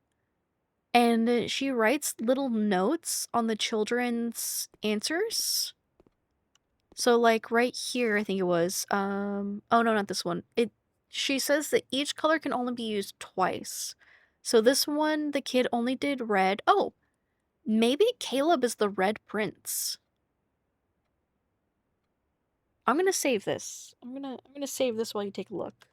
And she writes little notes on the children's answers. So like right here, I think it was, oh no, not this one. She says that each color can only be used twice. So this one, the kid only did red. Oh, maybe Caleb is the red prince. I'm gonna save this. I'm gonna save this while you take a look.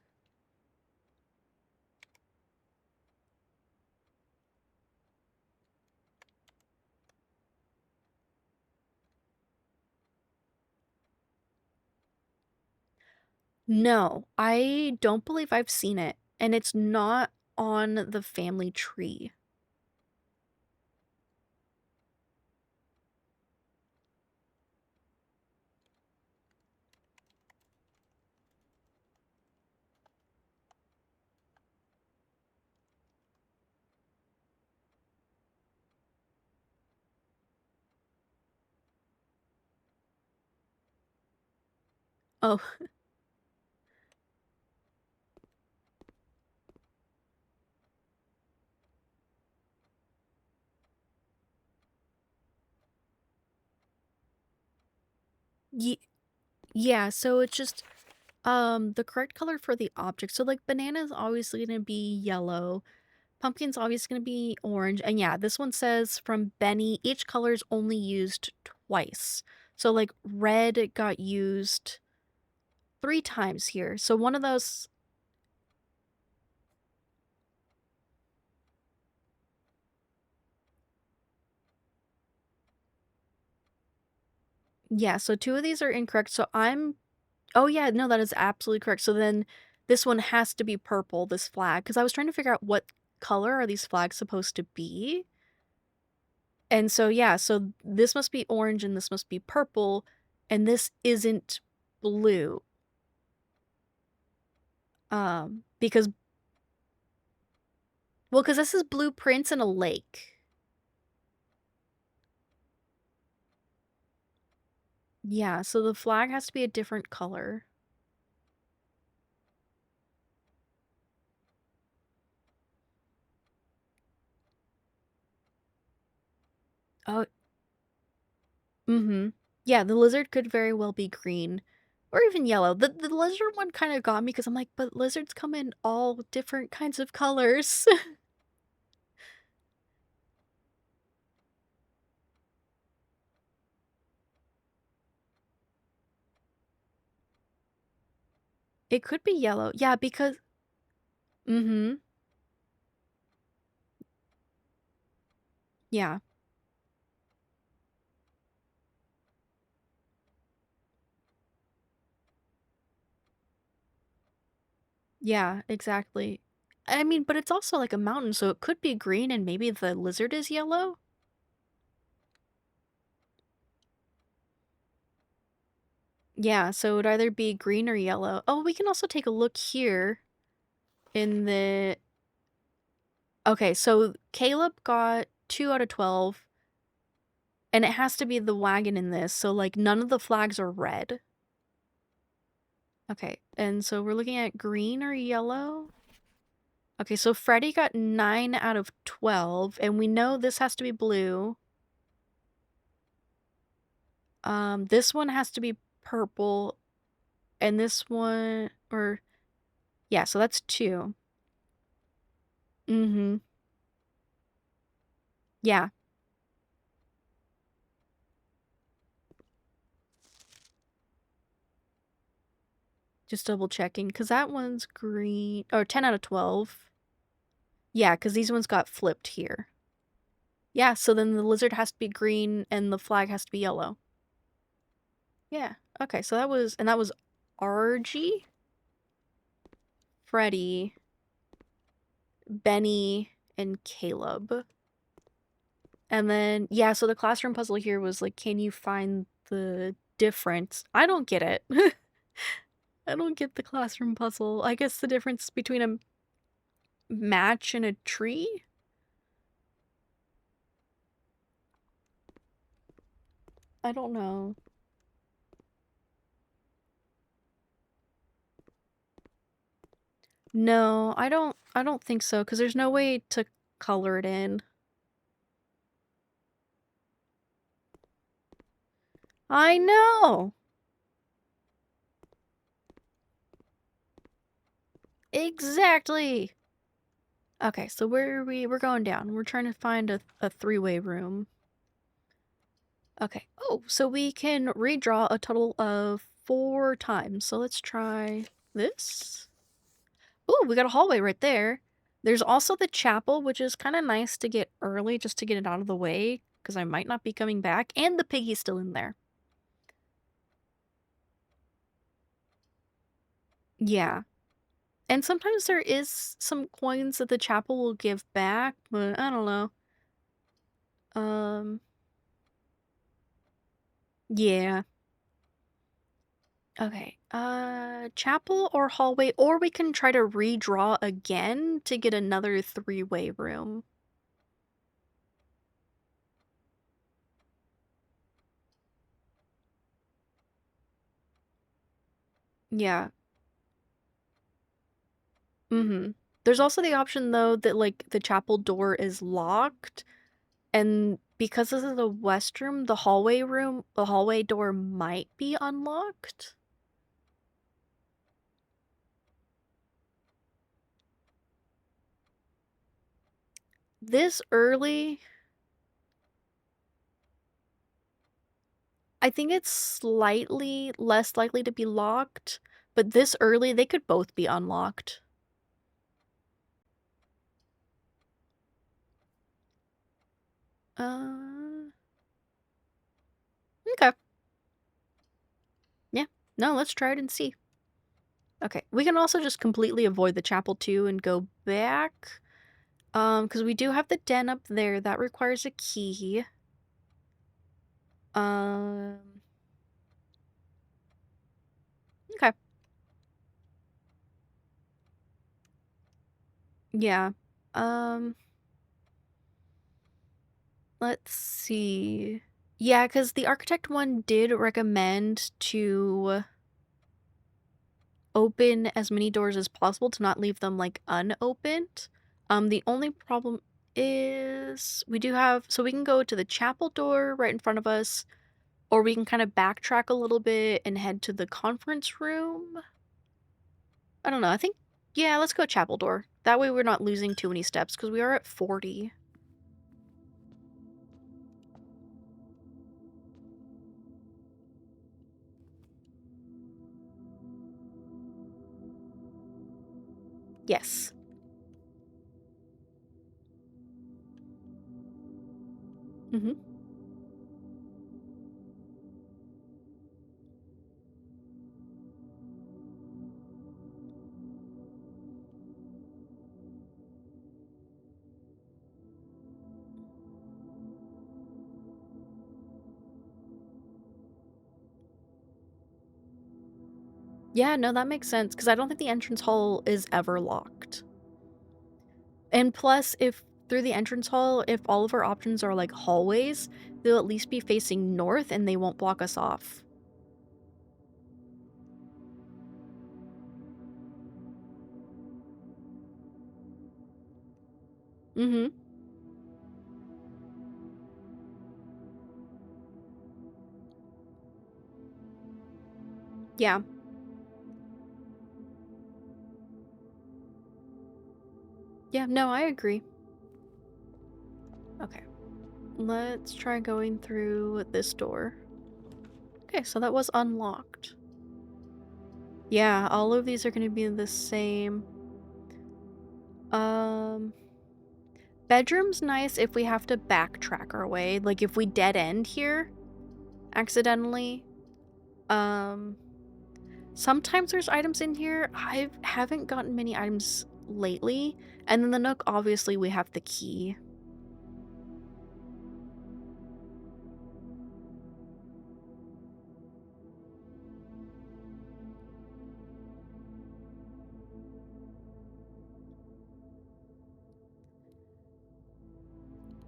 No, I don't believe I've seen it, and it's not on the family tree. Oh, yeah, so it's just the correct color for the object. So like banana is obviously going to be yellow, pumpkin's obviously going to be orange, and yeah, this one says from Benny each color is only used twice. So like red got used 3 times here. So one of those... Yeah, so 2 of these are incorrect. So I'm... Oh yeah, no, that is absolutely correct. So then this one has to be purple, this flag, because I was trying to figure out what color are these flags supposed to be. And so yeah, so this must be orange and this must be purple, and this isn't blue. Because this is blueprints in a lake. Yeah, so the flag has to be a different color. Oh, mm-hmm. Yeah, the lizard could very well be green. Or even yellow. The lizard one kind of got me because I'm like, but lizards come in all different kinds of colors. It could be yellow. Yeah, because mm-hmm. Yeah. Yeah, exactly. I mean, but it's also like a mountain, so it could be green and maybe the lizard is yellow. Yeah, so it would either be green or yellow. Oh, we can also take a look here in the... Okay, so Caleb got 2 out of 12, and it has to be the wagon in this, so like none of the flags are red. Okay, and so we're looking at green or yellow. Okay, so Freddy got 9 out of 12, and we know this has to be blue. This one has to be purple, and this one, or, yeah, so that's 2. Mm-hmm. Yeah, just double checking, because that one's green, or 10 out of 12. Yeah, because these ones got flipped here. Yeah, so then the lizard has to be green, and the flag has to be yellow. Yeah, okay, so that was Argy, Freddy, Benny, and Caleb. And then, yeah, so the classroom puzzle here was like, can you find the difference? I don't get it. I don't get the classroom puzzle. I guess the difference between a match and a tree? I don't know. No, I don't think so, because there's no way to color it in. I know! Exactly! Okay, so where are we? We're going down. We're trying to find a three-way room. Okay. Oh, so we can redraw a total of 4 times. So let's try this. Ooh, we got a hallway right there. There's also the chapel, which is kind of nice to get early just to get it out of the way, because I might not be coming back. And the piggy's still in there. Yeah. And sometimes there is some coins that the chapel will give back, but I don't know. Yeah. Okay. Chapel or hallway, or we can try to redraw again to get another three-way room. Yeah. Mm-hmm. There's also the option, though, that, like, the chapel door is locked, and because this is a west room, the hallway door might be unlocked. This early, I think it's slightly less likely to be locked, but this early, they could both be unlocked. Okay. Yeah. No, let's try it and see. Okay. We can also just completely avoid the chapel too and go back. Because we do have the den up there. That requires a key. Um, okay. Yeah. Um, let's see. Yeah, because the architect one did recommend to open as many doors as possible to not leave them like unopened. The only problem is we do have, so we can go to the chapel door right in front of us, or we can kind of backtrack a little bit and head to the conference room. I don't know. I think, yeah, let's go chapel door. That way we're not losing too many steps because we are at 40. Yes. Mm-hmm. Yeah, no, that makes sense because I don't think the entrance hall is ever locked. And plus, if through the entrance hall, if all of our options are like hallways, they'll at least be facing north and they won't block us off. Mm-hmm. Yeah. Yeah, no, I agree. Okay. Let's try going through this door. Okay, so that was unlocked. Yeah, all of these are going to be the same. Um, bedroom's nice if we have to backtrack our way. Like if we dead end here accidentally. Um, sometimes there's items in here. I haven't gotten many items lately. And then the Nook, obviously we have the key.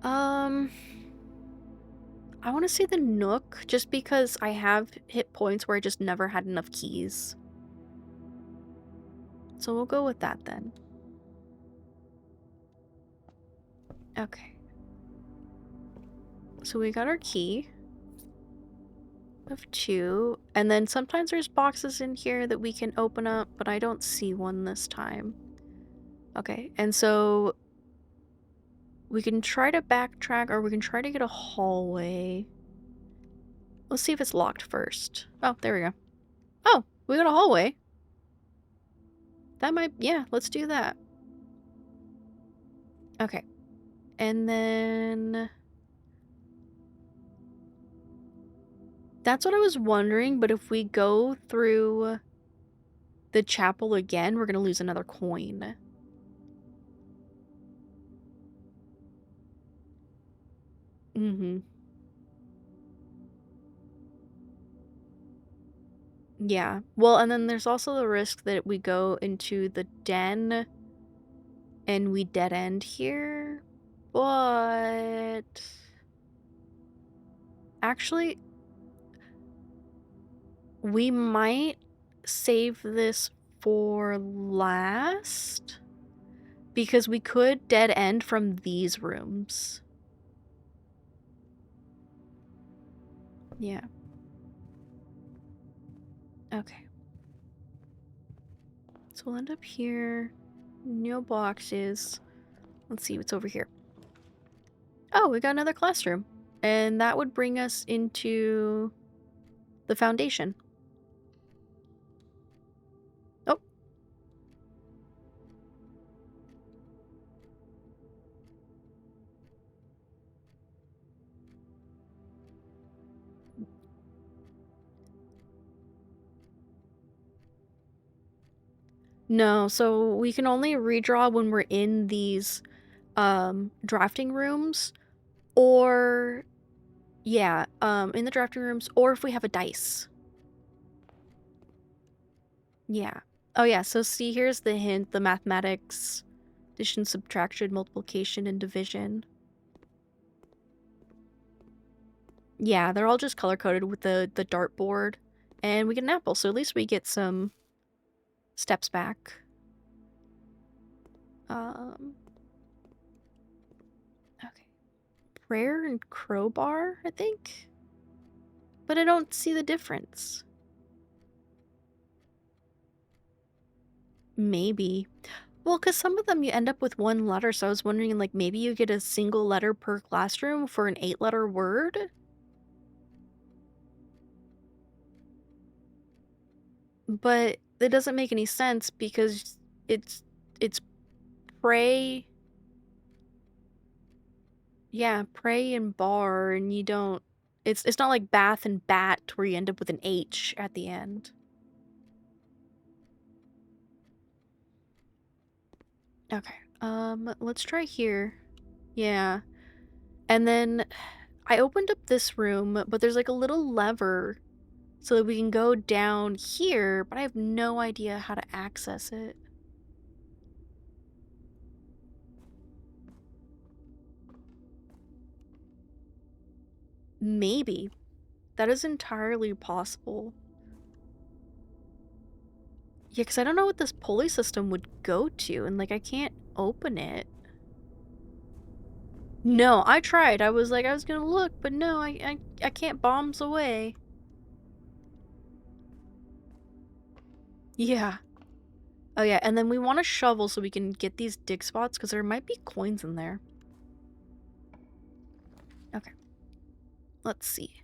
Um, I want to say the Nook just because I have hit points where I just never had enough keys. So we'll go with that then. Okay. So we got our key of 2. And then sometimes there's boxes in here that we can open up, but I don't see one this time. Okay, and so we can try to backtrack or we can try to get a hallway. Let's see if it's locked first. Oh, there we go. Oh, we got a hallway. That might, yeah, let's do that. Okay. And then that's what I was wondering, but if we go through the chapel again, we're gonna lose another coin. Mm-hmm. Yeah. Well, and then there's also the risk that we go into the den and we dead end here. But actually, we might save this for last because we could dead end from these rooms. Yeah. Okay. So we'll end up here. No boxes. Let's see what's over here. Oh, we got another classroom. And that would bring us into the foundation. Oh. No, so we can only redraw when we're in these drafting rooms or yeah, in the drafting rooms or if we have a dice. Yeah. Oh yeah, so see here's the hint, the mathematics Addition, subtraction, multiplication, and division. Yeah, they're all just color-coded with the dartboard. And we get an apple, so at least we get some steps back. Okay. Prayer and crowbar, I think? But I don't see the difference. Maybe. Well, because some of them you end up with one letter, so I was wondering, like, maybe you get a single letter per classroom for an 8-letter word? But it doesn't make any sense because it's pray. Yeah, pray and bar, and you don't. It's not like bath and bat where you end up with an H at the end. Okay. Let's try here. Yeah. And then I opened up this room, but there's like a little lever so that we can go down here, but I have no idea how to access it. Maybe. That is entirely possible. Yeah, because I don't know what this pulley system would go to, and like I can't open it. No, I tried. I was like, I was gonna look, but no, I can't bombs away. Yeah. Oh yeah, and then we want a shovel so we can get these dig spots, because there might be coins in there. Okay. Let's see.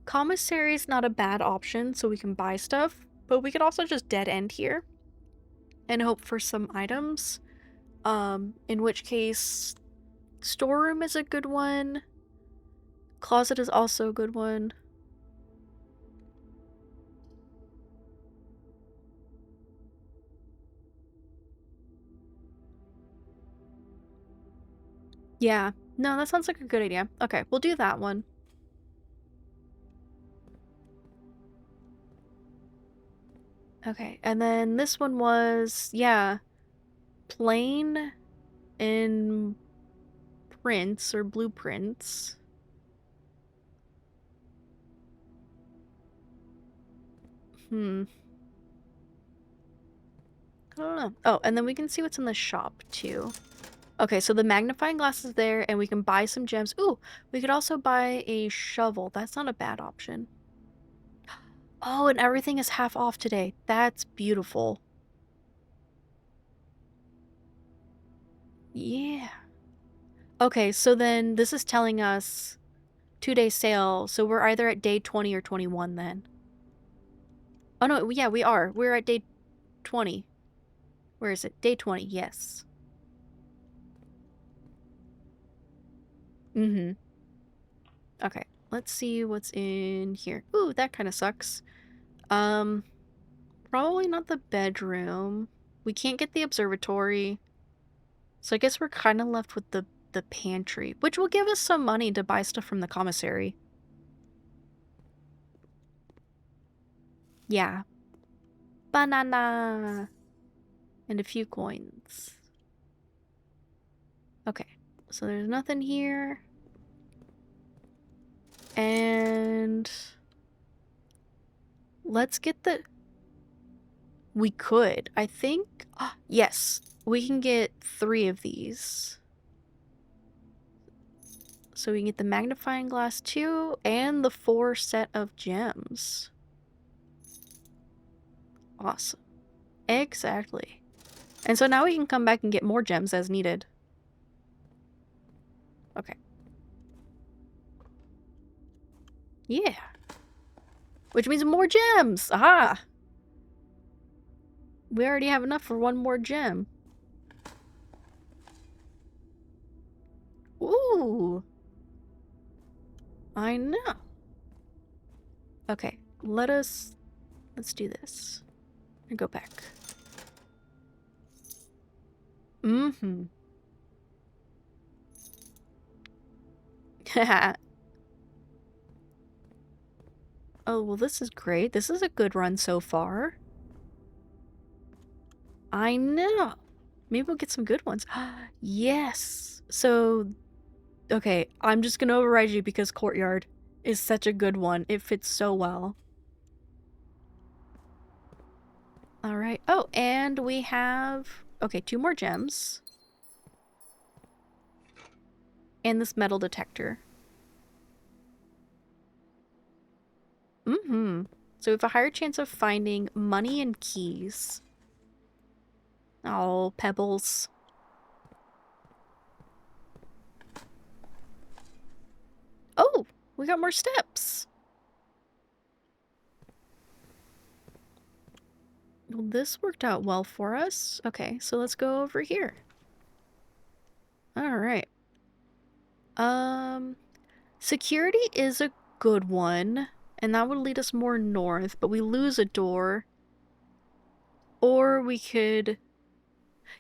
Commissary is not a bad option, so we can buy stuff, but we could also just dead end here and hope for some items. In which case, storeroom is a good one. Closet is also a good one. Yeah. No, that sounds like a good idea. Okay, we'll do that one. Okay, and then this one was, yeah, plain in prints or blueprints. I don't know. Oh, and then we can see what's in the shop too. Okay, so the magnifying glass is there, and we can buy some gems. Ooh, we could also buy a shovel. That's not a bad option. Oh, and everything is half off today. That's beautiful. Yeah. Okay, so then this is telling us 2-day sale, so we're either at day 20 or 21 then. Oh no, yeah, we are. We're at day 20. Where is it? Day 20, yes. Okay, let's see what's in here. Ooh, that kind of sucks. Probably not the bedroom. We can't get the observatory. So I guess we're kind of left with the pantry, which will give us some money to buy stuff from the commissary. Yeah. Banana! And a few coins. Okay, so there's nothing here. And let's get the... We could, I think. Yes, we can get 3 of these. So we can get the magnifying glass too, and the 4 set of gems. Awesome. Exactly. And so now we can come back and get more gems as needed. Okay. Yeah. Which means more gems! Aha! We already have enough for 1 more gem. Ooh! I know. Okay, let's do this. And go back. Oh, well, this is great. This is a good run so far. I know. Maybe we'll get some good ones. Yes. So, okay, I'm just gonna override you because Courtyard is such a good one. It fits so well. All right. Oh, and we have, okay, 2 more gems. And this metal detector. Mm-hmm. So we have a higher chance of finding money and keys. Oh, pebbles. Oh, we got more steps. Well, this worked out well for us. Okay, so let's go over here. All right. Security is a good one, and that would lead us more north, but we lose a door. Or we could...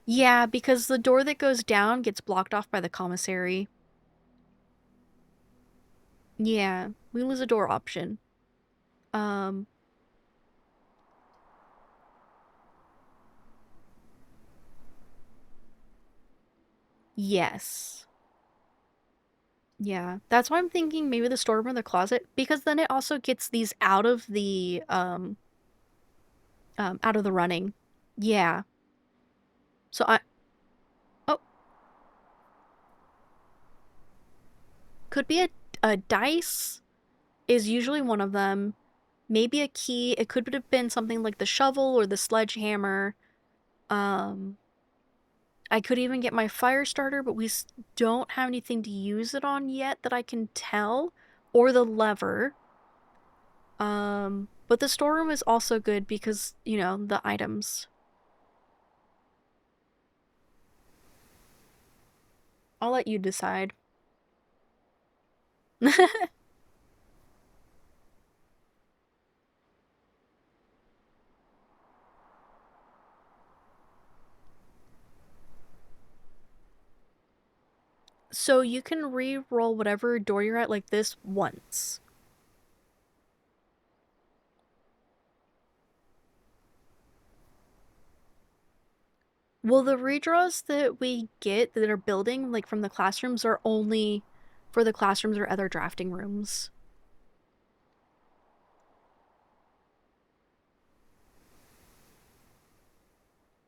Yeah, because the door that goes down gets blocked off by the commissary. Yeah, we lose a door option. Um, yes. Yeah, that's why I'm thinking maybe the storeroom or the closet, because then it also gets these out of the running. Yeah. So oh, could be a dice is usually one of them. Maybe a key. It could have been something like the shovel or the sledgehammer. Um, I could even get my fire starter, but we don't have anything to use it on yet that I can tell. Or the lever. But the storeroom is also good because, you know, the items. I'll let you decide. So you can re-roll whatever door you're at like this once. Well, the redraws that we get that are building, like from the classrooms, are only for the classrooms or other drafting rooms.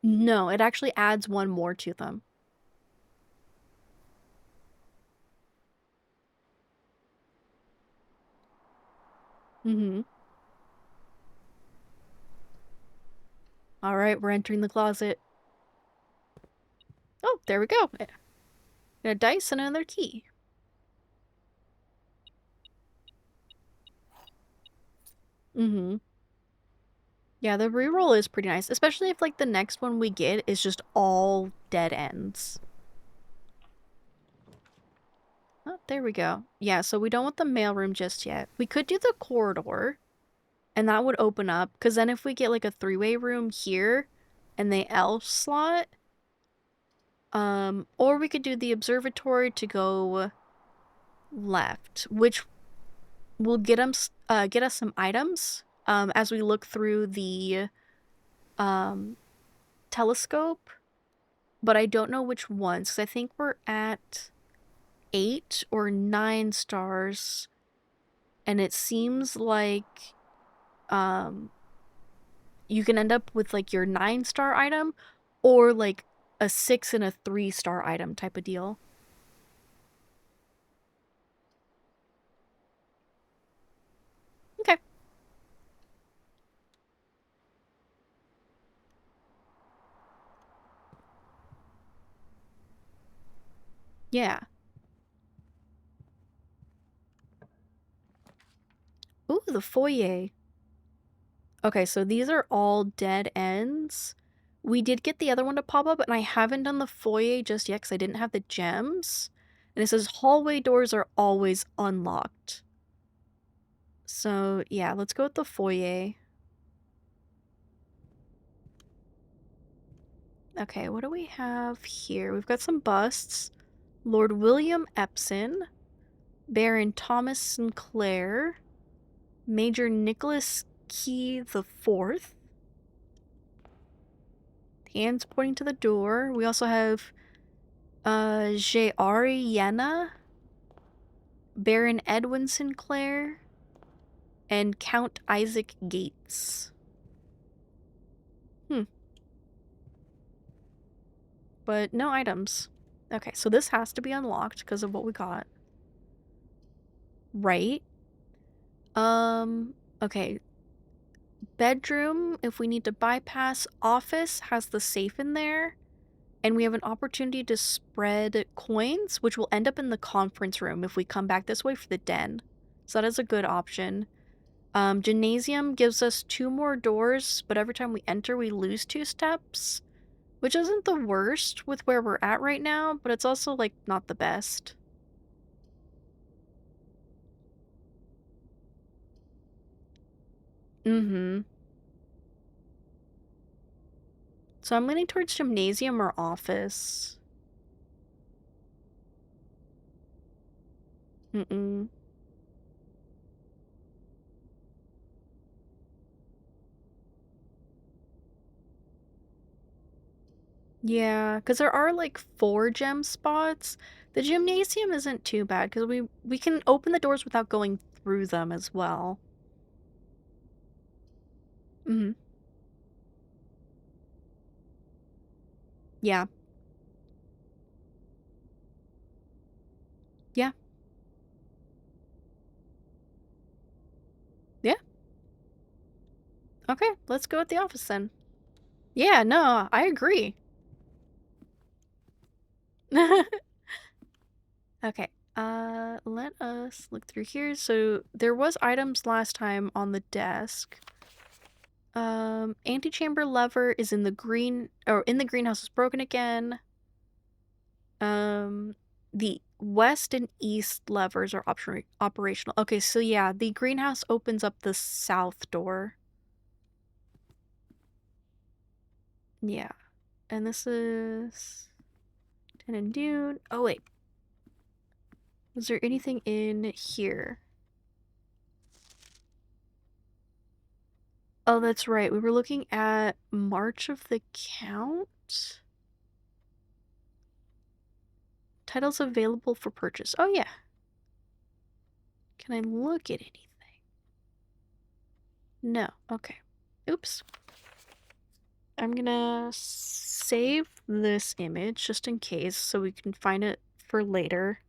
No, it actually adds one more to them. Mm-hmm. All right, we're entering the closet. Oh, there we go. A dice and another key. Mm-hmm. Yeah, the reroll is pretty nice, especially if like the next one we get is just all dead ends. Oh, there we go. Yeah, so we don't want the mailroom just yet. We could do the corridor, and that would open up, because then if we get like a 3-way room here and the L slot, or we could do the observatory to go left, which will get us some items, as we look through the, telescope, but I don't know which ones, because I think we're at 8 or 9 stars, and it seems like you can end up with like your 9-star item or like a 6 and a 3-star item type of deal. Okay. Yeah. Ooh, the foyer. Okay, so these are all dead ends. We did get the other one to pop up, and I haven't done the foyer just yet because I didn't have the gems. And it says hallway doors are always unlocked. So, yeah, let's go with the foyer. Okay, what do we have here? We've got some busts. Lord William Epson, Baron Thomas Sinclair, Major Nicholas Key the Fourth, Hands pointing to the door. We also have J.R. Yenna, Baron Edwin Sinclair, and Count Isaac Gates. But no items. Okay, so this has to be unlocked because of what we got. Right? Okay. Bedroom, if we need to bypass. Office has the safe in there. And we have an opportunity to spread coins, which will end up in the conference room if we come back this way for the den. So that is a good option. Gymnasium gives us 2 more doors, but every time we enter, we lose 2 steps. Which isn't the worst with where we're at right now, but it's also, like, not the best. Mm-hmm. So I'm leaning towards gymnasium or office. Mm-mm. Yeah, because there are, like, 4 gem spots. The gymnasium isn't too bad, because we can open the doors without going through them as well. Mm-hmm. Yeah. Yeah. Yeah. Okay, let's go at the office then. Yeah, no, I agree. Okay, let us look through here. So there was items last time on the desk. Antechamber lever is in the green, or in the greenhouse is broken again. The west and east levers are operational. Okay, so yeah, the greenhouse opens up the south door. Yeah, and this is Tin and Dune. Oh wait, was there anything in here? Oh, that's right. We were looking at March of the Count. Titles available for purchase. Oh, yeah. Can I look at anything? No. Okay. Oops. I'm gonna save this image just in case so we can find it for later.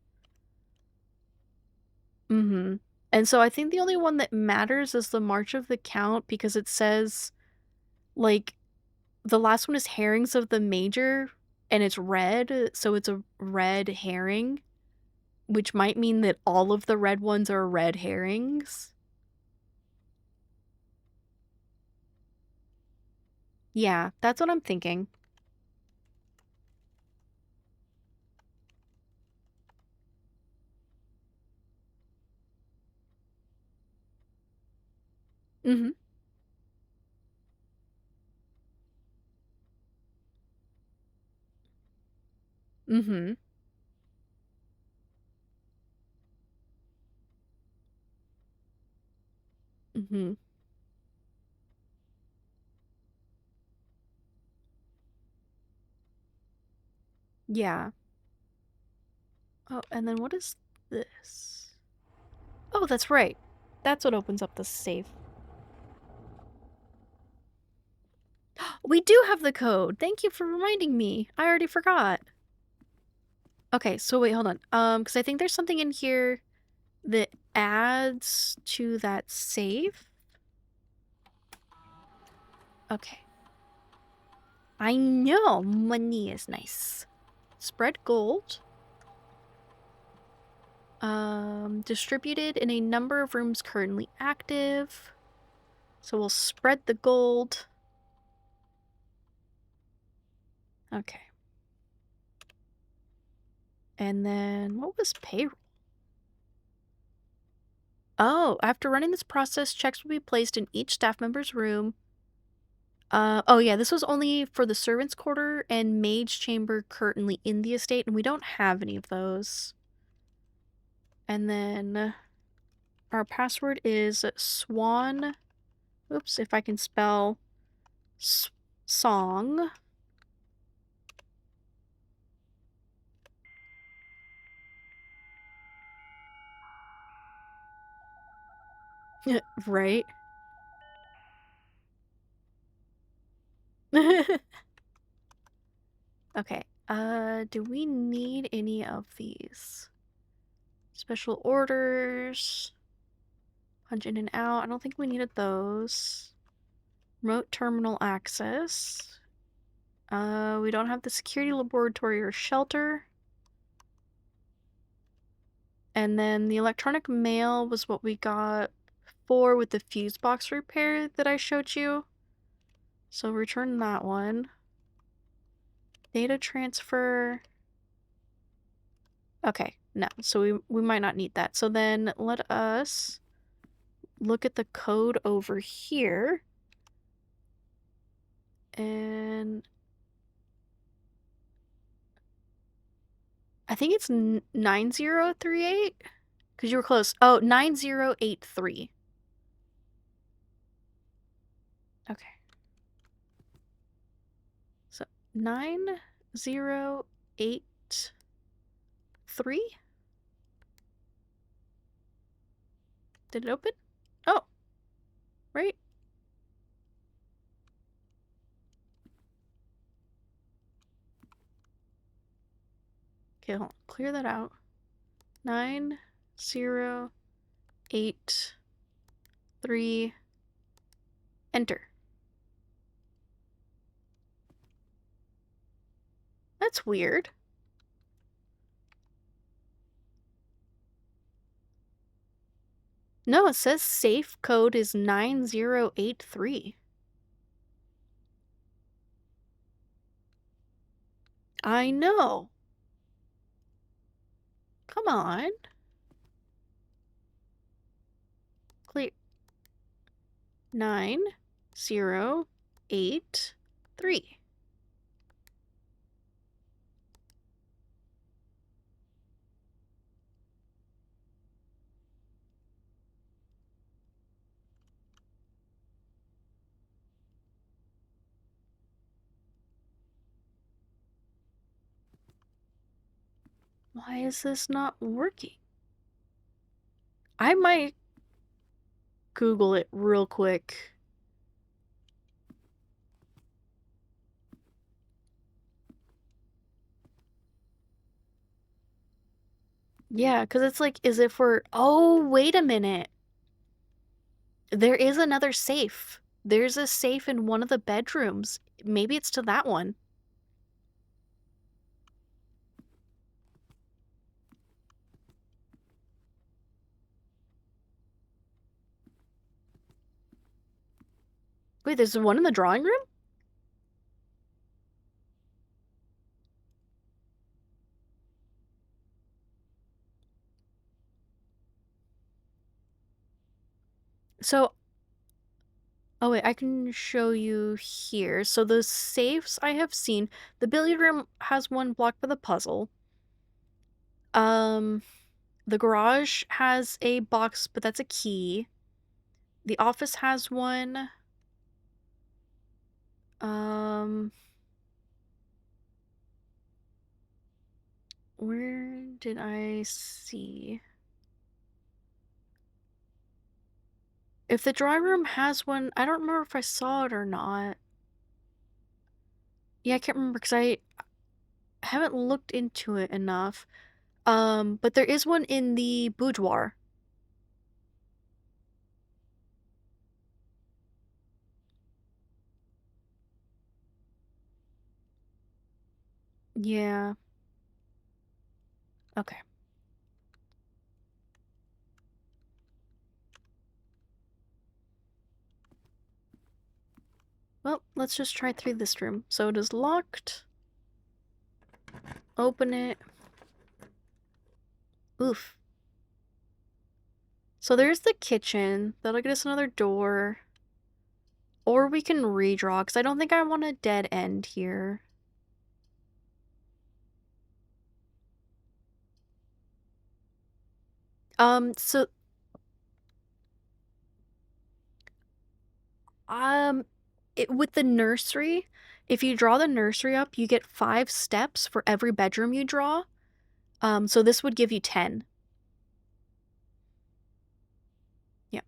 Mm-hmm. And so I think the only one that matters is the March of the Count because it says, like, the last one is Herrings of the Major and it's red, so it's a red herring. Which might mean that all of the red ones are red herrings. Yeah, that's what I'm thinking. Mm-hmm. Mm-hmm. Mm-hmm. Yeah. Oh, and then what is this? Oh, that's right. That's what opens up the safe. We do have the code. Thank you for reminding me. I already forgot. Okay, so wait, hold on. Because I think there's something in here that adds to that safe. Okay. I know money is nice. Spread gold. Distributed in a number of rooms currently active. So we'll spread the gold. Okay. And then what was payroll? Oh, after running this process, checks will be placed in each staff member's room. Oh yeah, this was only for the servants' quarter and mage chamber currently in the estate, and we don't have any of those. And then our password is swan. Oops, if I can spell song. Right? Okay, do we need any of these? Special orders, punch in and out. I don't think we needed those. Remote terminal access. We don't have the security laboratory or shelter. And then the electronic mail was what we got for with the fuse box repair that I showed you. So return that one. Data transfer. Okay, no. So we might not need that. So then let us look at the code over here. And I think it's 9038? Because you were close. Oh, 9083. Okay. So 9083? Did it open? Oh, right. Okay, hold on. Clear that out. 9083. Enter. That's weird. No, it says safe code is 9083. I know. Come on. Clear. 9083. Why is this not working? I might Google it real quick. Yeah, because it's like, as if we're... Oh, wait a minute. There is another safe. There's a safe in one of the bedrooms. Maybe it's to that one. Wait, there's one in the drawing room? So... Oh wait, I can show you here. So the safes I have seen, the billiard room has one blocked by the puzzle. The garage has a box, but that's a key. The office has one. Where did I see? If the drawing room has one, I don't remember if I saw it or not. Yeah, I can't remember because I haven't looked into it enough. But there is one in the boudoir. Yeah. Okay. Well, let's just try through this room. So it is locked. Open it. Oof. So there's the kitchen. That'll get us another door. Or we can redraw, because I don't think I want a dead end here. So... with the nursery, if you draw the nursery up, you get 5 steps for every bedroom you draw. So this would give you 10. Yeah.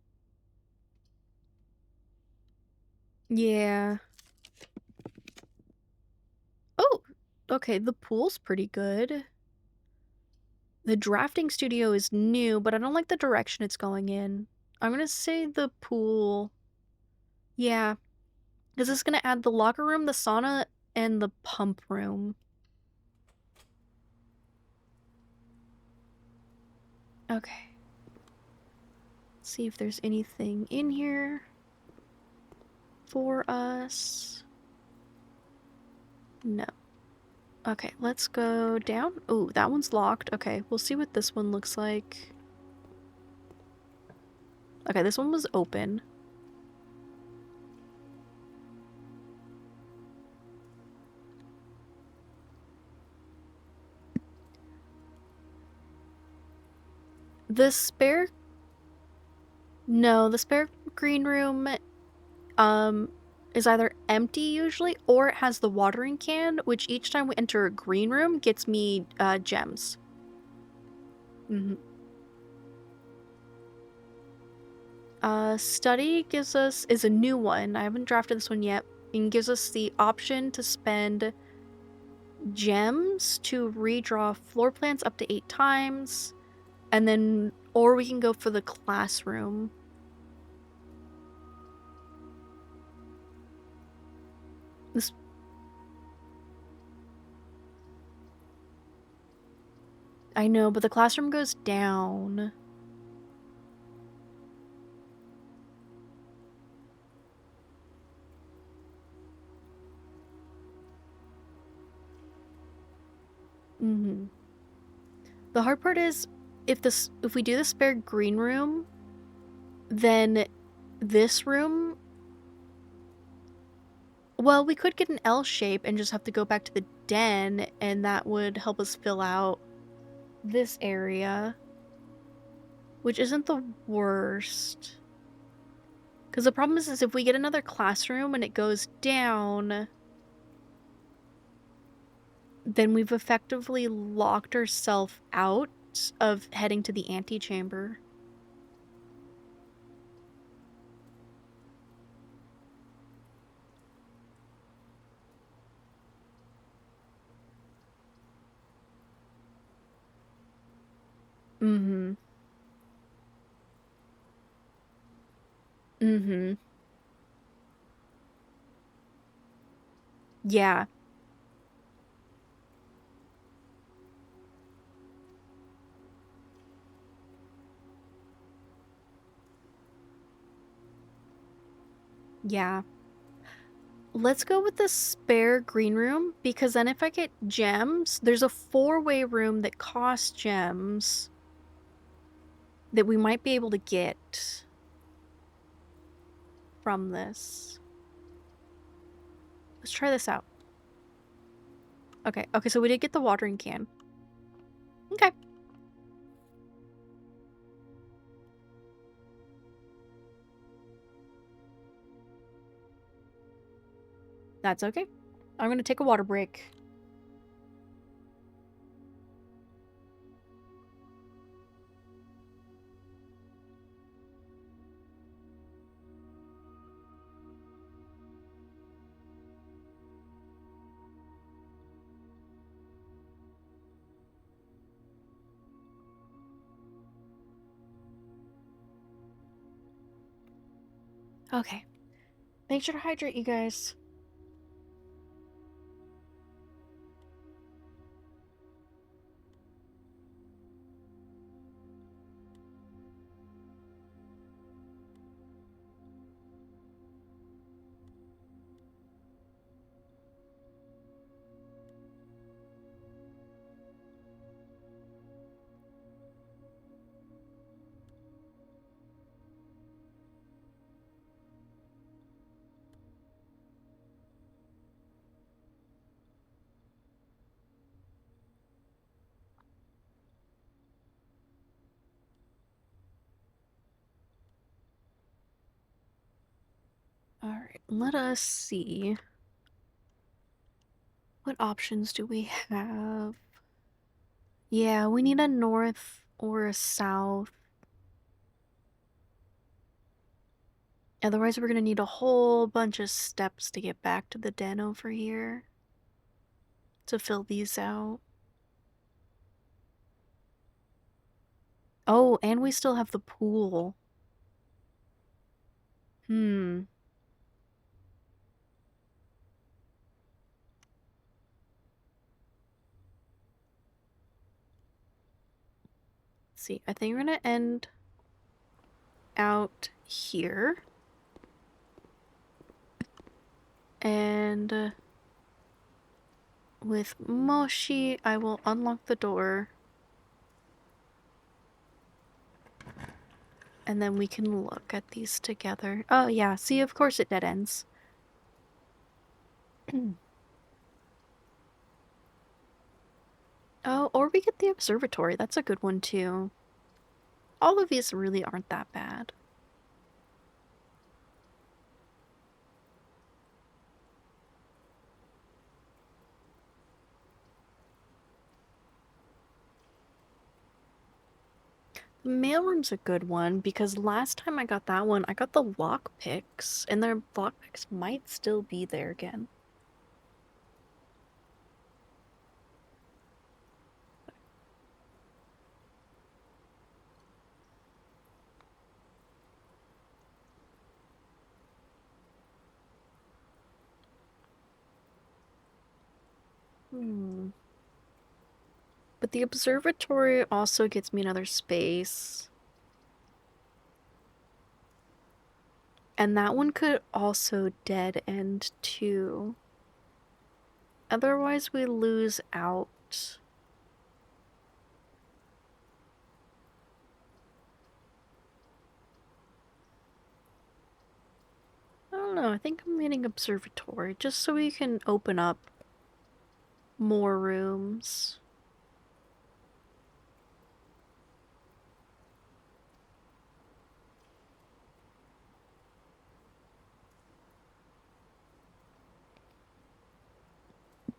Yeah. Oh, okay, the pool's pretty good. The drafting studio is new, but I don't like the direction it's going in. I'm gonna say the pool. Yeah, because it's gonna add the locker room, the sauna, and the pump room. Okay. See if there's anything in here for us. No. Okay, let's go down. Oh, that one's locked. Okay, we'll see what this one looks like. Okay, this one was open. The spare... No, the spare green room, is either empty usually, or it has the watering can, which each time we enter a green room gets me, gems. Mm-hmm. Study is a new one. I haven't drafted this one yet. And gives us the option to spend gems to redraw floor plans up to 8 times. And then, or we can go for the classroom. This, I know, but the classroom goes down. Mm-hmm. The hard part is, if we do the spare green room, then this room, well, we could get an L shape and just have to go back to the den, and that would help us fill out this area, which isn't the worst. Because the problem is if we get another classroom and it goes down, then we've effectively locked ourselves out of heading to the antechamber. Mm-hmm. Mm-hmm. Yeah. Yeah. Let's go with the spare green room, because then if I get gems, there's a 4-way room that costs gems that we might be able to get from this. Let's try this out. Okay, so we did get the watering can. Okay. That's okay. I'm gonna take a water break. Okay. Make sure to hydrate, you guys. Alright, let us see. What options do we have? Yeah, we need a north or a south. Otherwise, we're gonna need a whole bunch of steps to get back to the den over here to fill these out. Oh, and we still have the pool. Hmm. Let's see, I think we're gonna end out here. And with Moshi, I will unlock the door. And then we can look at these together. Oh yeah, see, of course it dead ends. Oh, or we get the observatory. That's a good one too. All of these really aren't that bad. The mailroom's a good one because last time I got that one, I got the lockpicks, and their lockpicks might still be there again. But the observatory also gets me another space. And that one could also dead end too. Otherwise we lose out. I don't know, I think I'm getting observatory just so we can open up more rooms.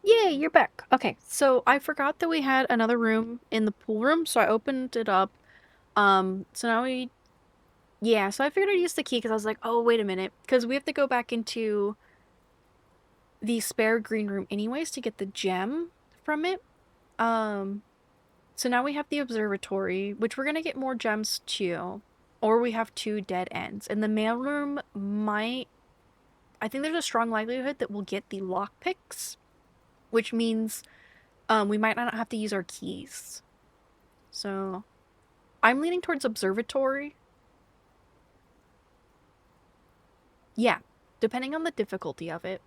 Yay, you're back. Okay, so I forgot that we had another room in the pool room, so I opened it up. So now yeah, so I figured I'd use the key because I was like, oh, wait a minute, because we have to go back into the spare green room anyways to get the gem from it. So now we have the observatory, which we're gonna get more gems too, or we have 2 dead ends. And the mailroom I think there's a strong likelihood that we'll get the lockpicks, which means we might not have to use our keys. So I'm leaning towards observatory. Yeah, depending on the difficulty of it.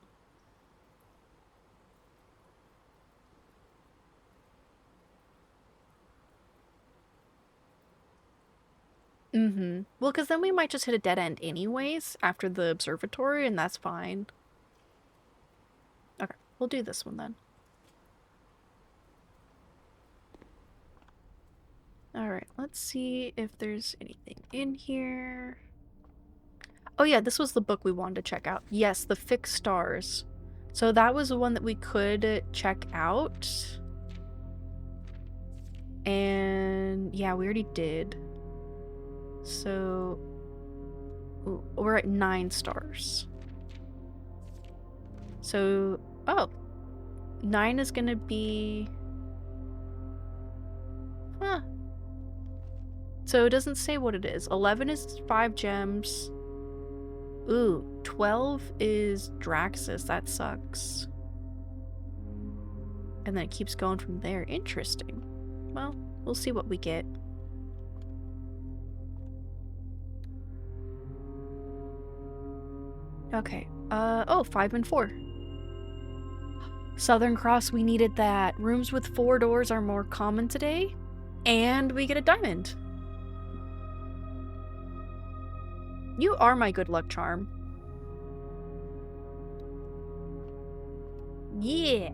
Well, because then we might just hit a dead end anyways after the observatory, and that's fine. Okay, we'll do this one then. Alright, let's see if there's anything in here. Oh yeah, this was the book we wanted to check out. Yes, the Fixed Stars. So that was the one that we could check out. And yeah, we already did. So we're at 9 stars. So, oh, 9 is gonna be... Huh. So it doesn't say what it is. 11 is 5 gems. Ooh, 12 is Draxus. That sucks. And then it keeps going from there. Interesting. Well, we'll see what we get. Okay. Oh, 5 and 4. Southern Cross, we needed that. Rooms with 4 doors are more common today. And we get a diamond. You are my good luck charm. Yeah.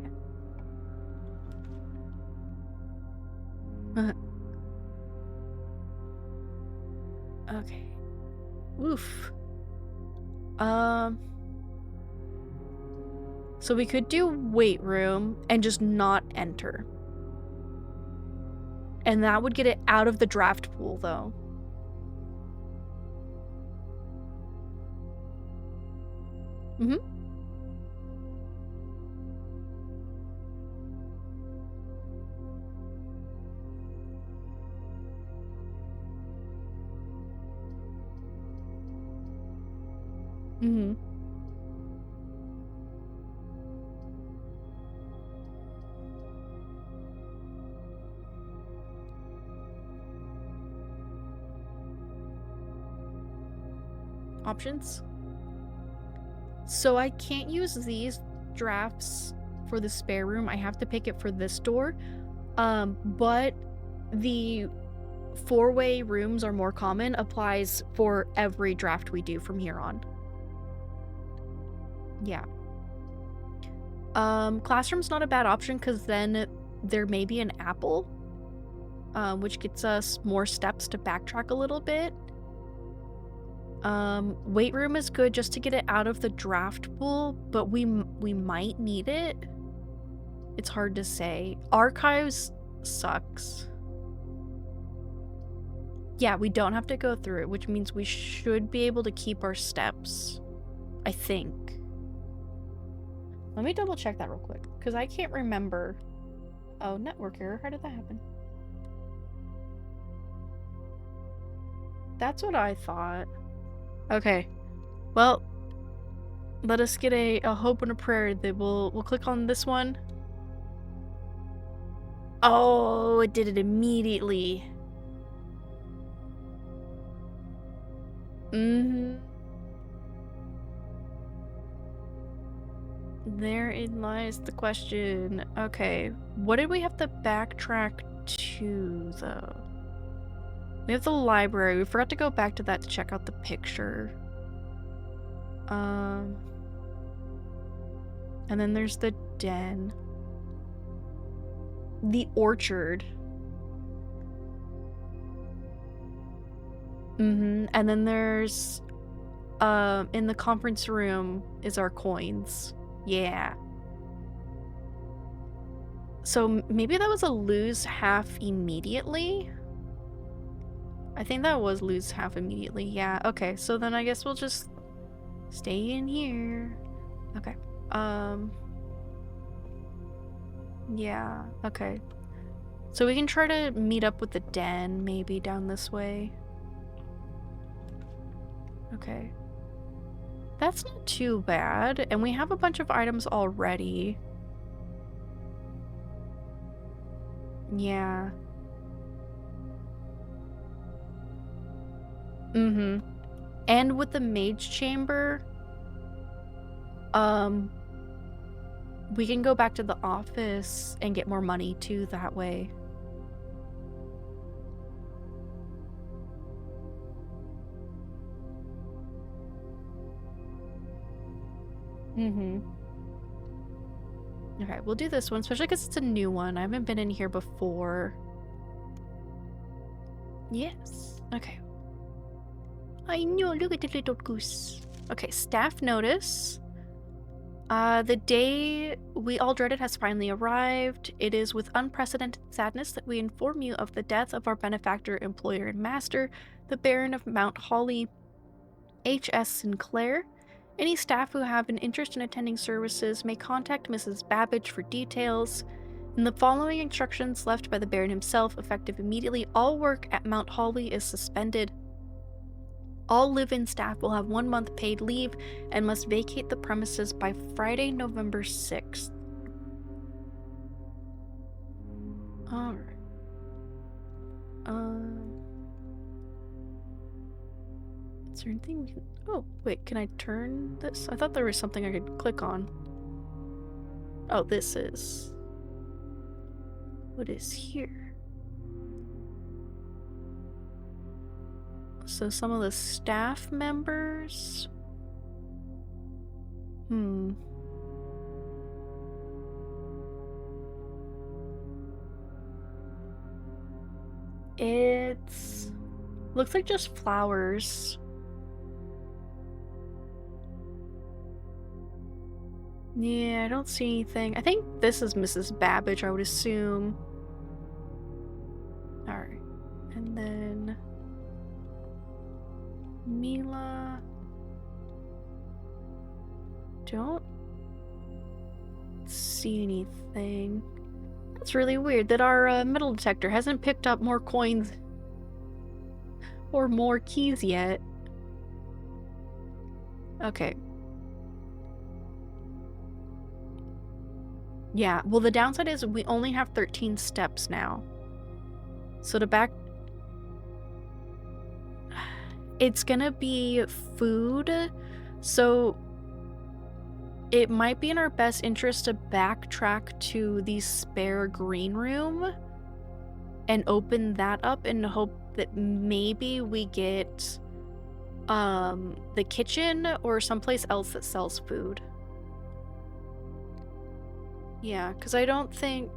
Okay. Oof. So we could do weight room and just not enter. And that would get it out of the draft pool, though. Mm-hmm. Mm-hmm. Options. So I can't use these drafts for the spare room. I have to pick it for this door. But the four-way rooms are more common applies for every draft we do from here on. Yeah. Classroom's not a bad option because then there may be an apple, which gets us more steps to backtrack a little bit. Weight room is good just to get it out of the draft pool, but we might need it. It's hard to say. Archives sucks. Yeah, we don't have to go through it, which means we should be able to keep our steps. I think. Let me double check that real quick, because I can't remember. Oh, network error. How did that happen? That's what I thought. Okay. Well, let us get a hope and a prayer that we'll click on this one. Oh, it did it immediately. Mm-hmm. Therein lies the question. Okay, what did we have to backtrack to, though? We have the library. We forgot to go back to that to check out the picture. And then there's the den. The orchard. Mm-hmm. And then there's, in the conference room is our coins. Yeah. So maybe that was a lose half immediately? I think that was lose half immediately. Yeah, okay. So then I guess we'll just stay in here. Okay. Yeah, okay. So we can try to meet up with the den maybe down this way. Okay. That's not too bad. And we have a bunch of items already. Yeah. Mm-hmm. And with the mage chamber, we can go back to the office and get more money too that way. Mm-hmm. Okay, we'll do this one, especially because it's a new one. I haven't been in here before. Yes. Okay. I know, look at the little goose. Okay, staff notice. The day we all dreaded has finally arrived. It is with unprecedented sadness that we inform you of the death of our benefactor, employer, and master, the Baron of Mount Holly, H.S. Sinclair. Any staff who have an interest in attending services may contact Mrs. Babbage for details. In the following instructions left by the Baron himself, effective immediately, all work at Mount Holly is suspended. All live-in staff will have 1 month paid leave and must vacate the premises by Friday, November 6th. Alright. Is there anything we can... Oh, wait, can I turn this? I thought there was something I could click on. Oh, this is... What is here? So some of the staff members... It's... Looks like just flowers. Yeah, I don't see anything. I think this is Mrs. Babbage, I would assume. Alright. And then... Mila... don't see anything. That's really weird that our metal detector hasn't picked up more coins or more keys yet. Okay. Yeah, well, the downside is we only have 13 steps now. So to back... It's gonna be food, so it might be in our best interest to backtrack to the spare green room and open that up and hope that maybe we get the kitchen or someplace else that sells food. Yeah, because I don't think...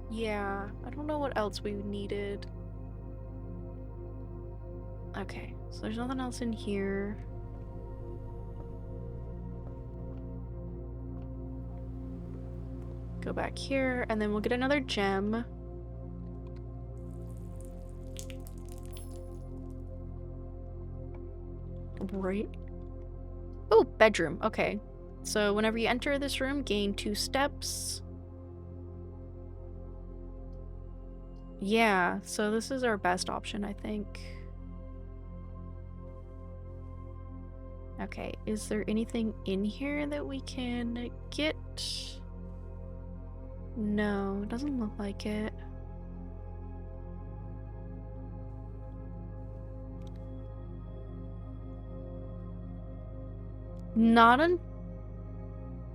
Yeah, I don't know what else we needed. Okay, so there's nothing else in here. Go back here, and then we'll get another gem. Right. Oh, bedroom. Okay. So whenever you enter this room, gain 2 steps. Yeah, so this is our best option, I think. Okay, is there anything in here that we can get? No, it doesn't look like it. Not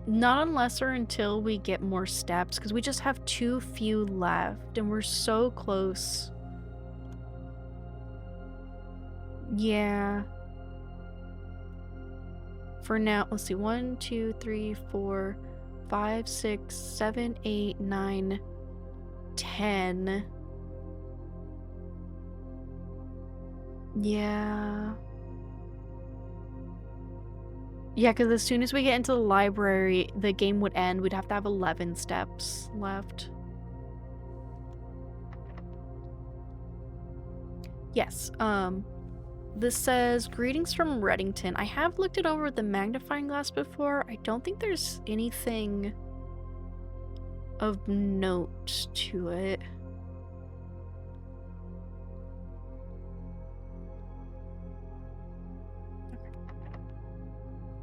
unless or until we get more steps, because we just have too few left, and we're so close. Yeah. For now, let's see. 1, 2, 3, 4, 5, 6, 7, 8, 9, 10. Yeah. Yeah, because as soon as we get into the library, the game would end. We'd have to have 11 steps left. Yes, this says, greetings from Reddington. I have looked it over with the magnifying glass before. I don't think there's anything of note to it.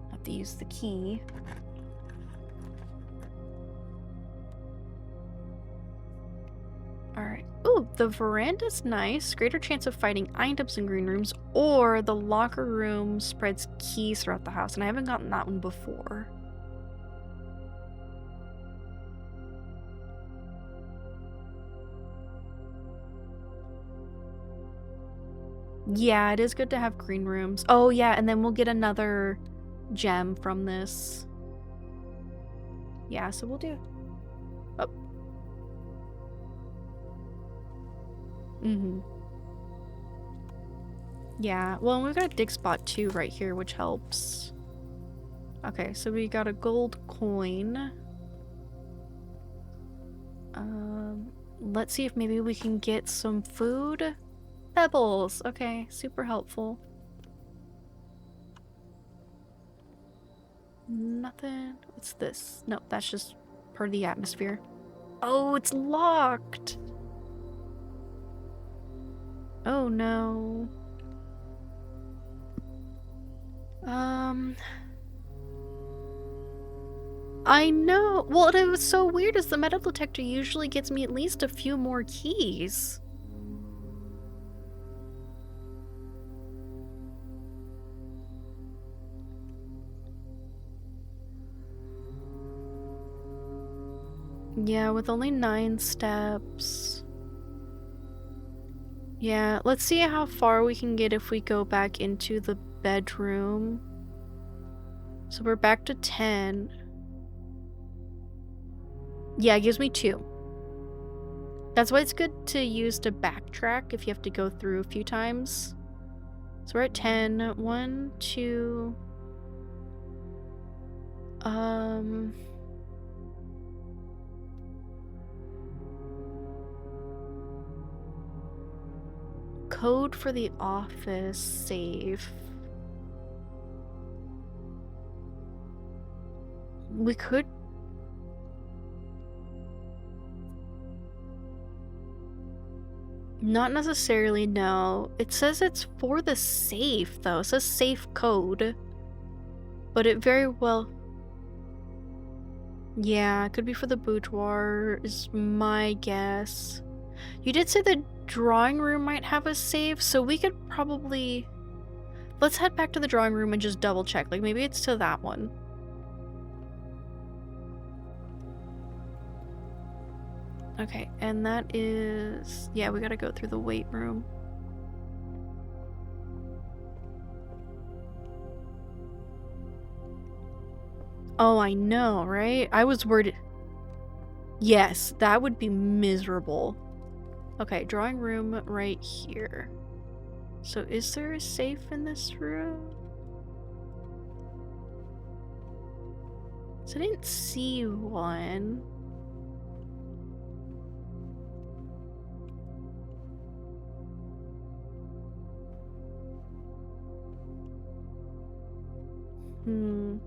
Have to use the key. Alright. Ooh, the veranda's nice. Greater chance of finding items in green rooms, or the locker room spreads keys throughout the house, and I haven't gotten that one before. Yeah, it is good to have green rooms. Oh yeah, and then we'll get another gem from this. Yeah, so we'll do... Oh. Yeah, well, we've got a dig spot too right here, which helps. Okay, so we got a gold coin. Let's see if maybe we can get some food. Pebbles! Okay, super helpful. Nothing. What's this? No, that's just part of the atmosphere. Oh, it's locked! Oh no. I know. Well, it was so weird is the metal detector usually gets me at least a few more keys. Yeah, with only 9 steps. Yeah, let's see how far we can get if we go back into the bedroom. So we're back to 10. Yeah, it gives me 2. That's why it's good to use to backtrack if you have to go through a few times. So we're at 10. 1, 2... Code for the office safe. We could... Not necessarily, no. It says it's for the safe, though. It says safe code. But it very well... Yeah, it could be for the boudoir, is my guess. You did say the drawing room might have a safe, so we could probably... Let's head back to the drawing room and just double check. Like, maybe it's to that one. Okay, and that is... Yeah, we gotta go through the weight room. Oh, I know, right? I was worried... Yes, that would be miserable. Okay, drawing room right here. So is there a safe in this room? So I didn't see one. Mm-hmm.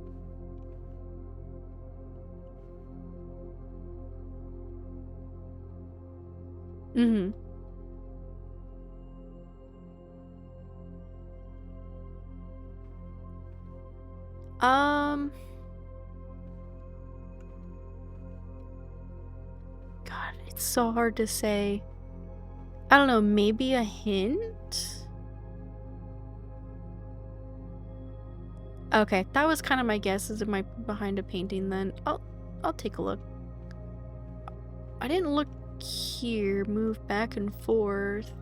God, it's so hard to say. I don't know, maybe a hint? Okay, that was kind of my guess. Is it might behind a painting then? I'll take a look. I didn't look here, move back and forth.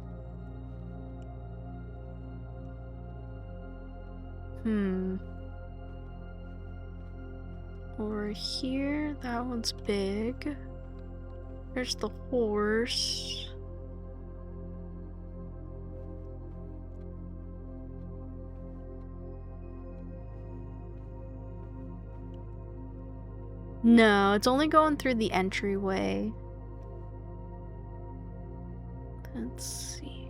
Or here, that one's big. There's the horse. No, it's only going through the entryway. Let's see.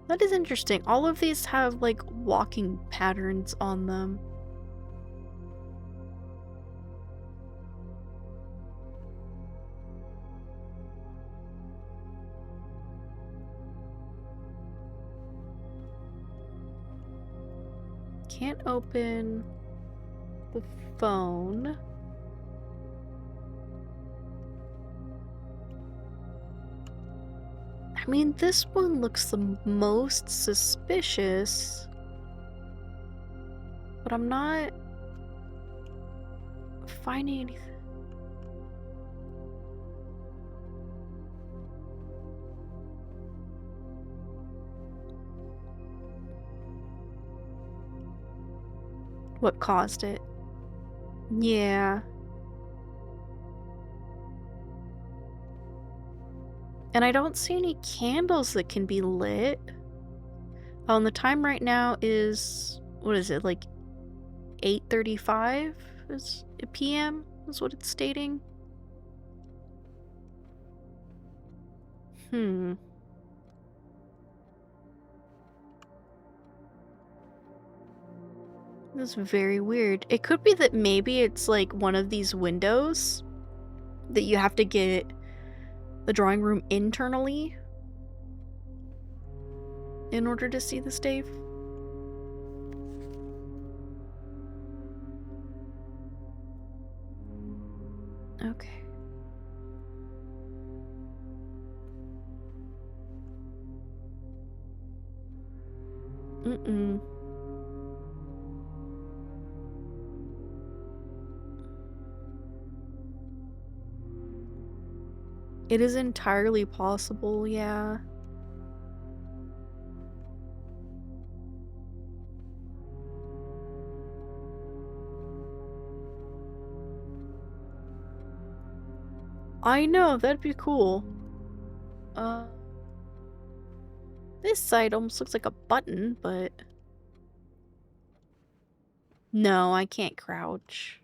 That is interesting. All of these have like walking patterns on them. Can't open the phone. I mean, this one looks the most suspicious, but I'm not finding anything. What caused it? Yeah. And I don't see any candles that can be lit. Oh, and the time right now is, what is it, like 8:35 is PM is what it's stating. That's very weird. It could be that maybe it's like one of these windows that you have to get the drawing room internally in order to see the stave. Okay. It is entirely possible, yeah. I know, that'd be cool. This side almost looks like a button, but... No, I can't crouch.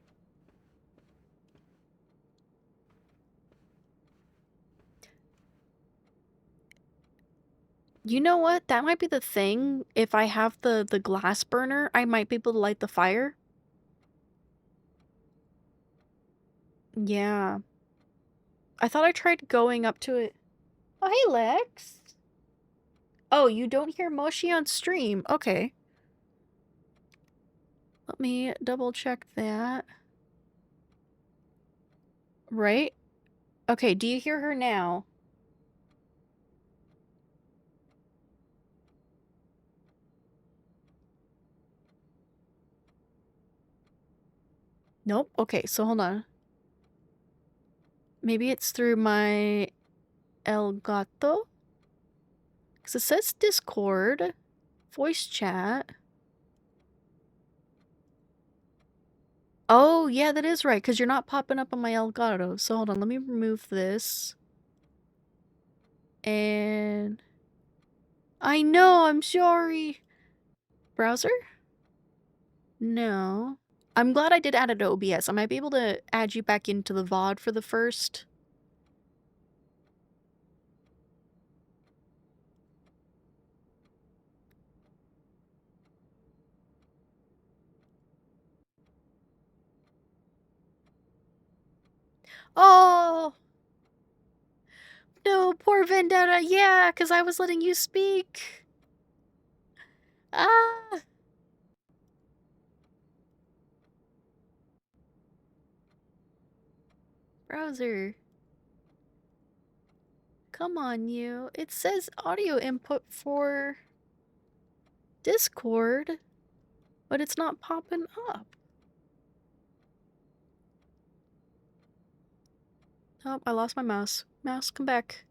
You know what? That might be the thing. If I have the glass burner, I might be able to light the fire. Yeah. I thought I tried going up to it. Oh, hey, Lex. Oh, you don't hear Moshi on stream. Okay. Let me double check that. Right? Okay, do you hear her now? Nope. Okay, so hold on. Maybe it's through my El Gato? Because it says Discord, voice chat. Oh, yeah, that is right, because you're not popping up on my El Gato. So hold on, let me remove this. And... I know, I'm sorry. Browser? No. I'm glad I did add it to OBS. I might be able to add you back into the VOD for the first. Oh! No, poor Vendetta. Yeah, because I was letting you speak. Ah! Browser. Come on, you. It says audio input for Discord, but it's not popping up. Oh, I lost my mouse. Mouse, come back.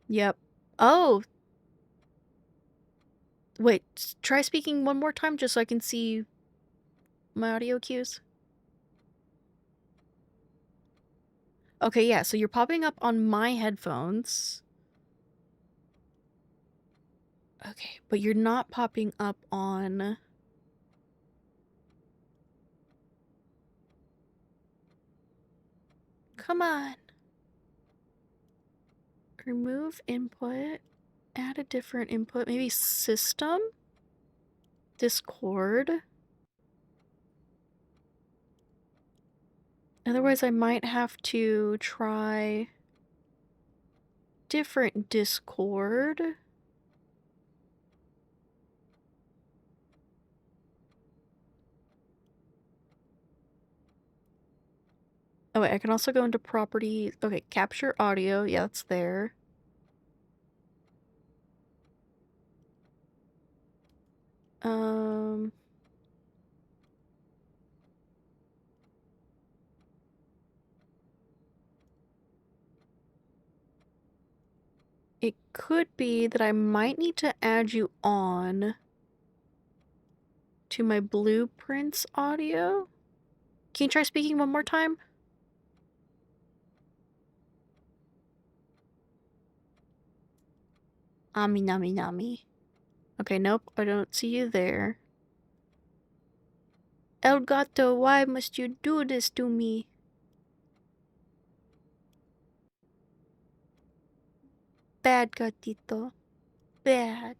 Yep. Oh! Wait, try speaking one more time just so I can see my audio cues. Okay, yeah, so you're popping up on my headphones. Okay, but you're not popping up on... Come on. Remove input. Add a different input. Maybe system? Discord? Otherwise, I might have to try different Discord. Oh wait, I can also go into property. Okay, capture audio. Yeah, that's there. It could be that I might need to add you on to my blueprints audio. Can you try speaking one more time? Ami nami nami. Okay, nope, I don't see you there. El gato, why must you do this to me? Bad gatito. Bad.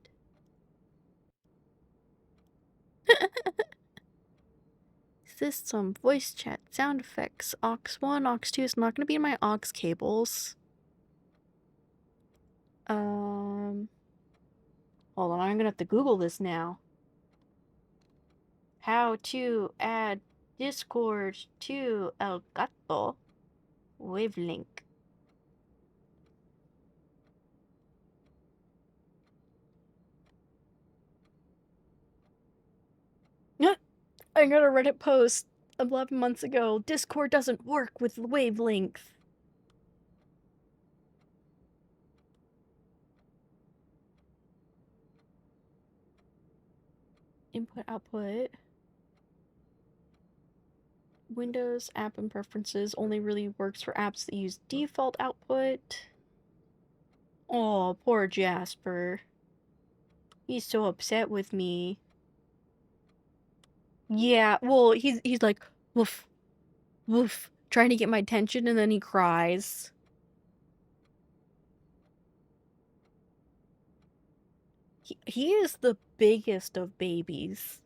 System, voice chat, sound effects, aux 1, aux 2 is not going to be in my aux cables. Hold on, I'm going to have to Google this now. How to add Discord to El Gato Wavelink. I got a Reddit post 11 months ago. Discord doesn't work with wavelength. Input, output. Windows app and preferences only really works for apps that use default output. Oh, poor Jasper. He's so upset with me. Yeah, well, he's like, woof, woof, trying to get my attention, and then he cries. He is the biggest of babies.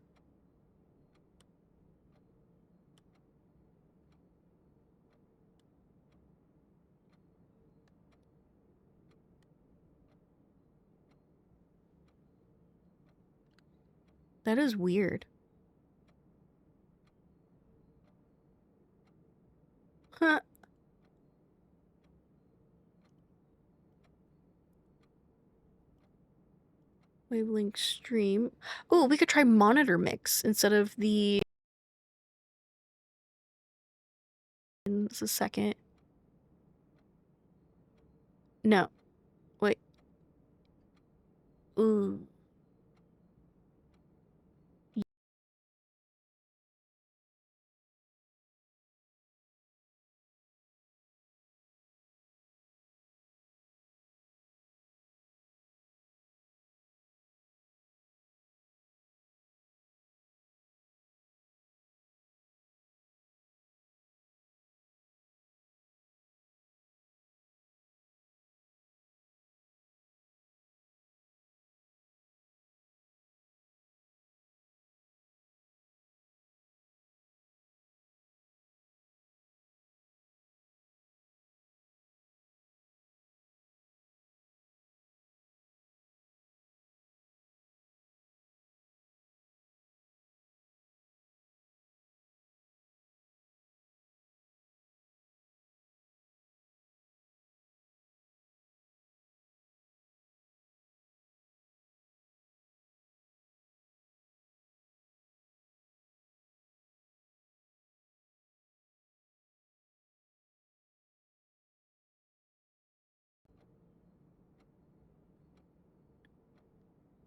That is weird. Huh. Wavelength stream. Oh, we could try monitor mix instead of the... This is second. No. Wait. Ooh.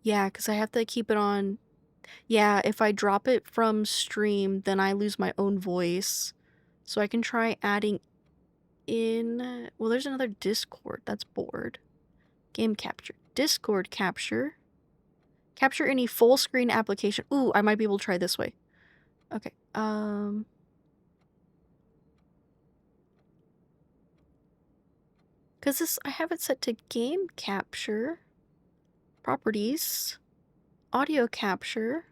Yeah, because I have to keep it on. Yeah, if I drop it from stream, then I lose my own voice. So I can try adding in... Well, there's another Discord. That's bored. Game capture. Discord capture. Capture any full screen application. Ooh, I might be able to try this way. Okay. Because this... I have it set to game capture. Properties. Audio capture.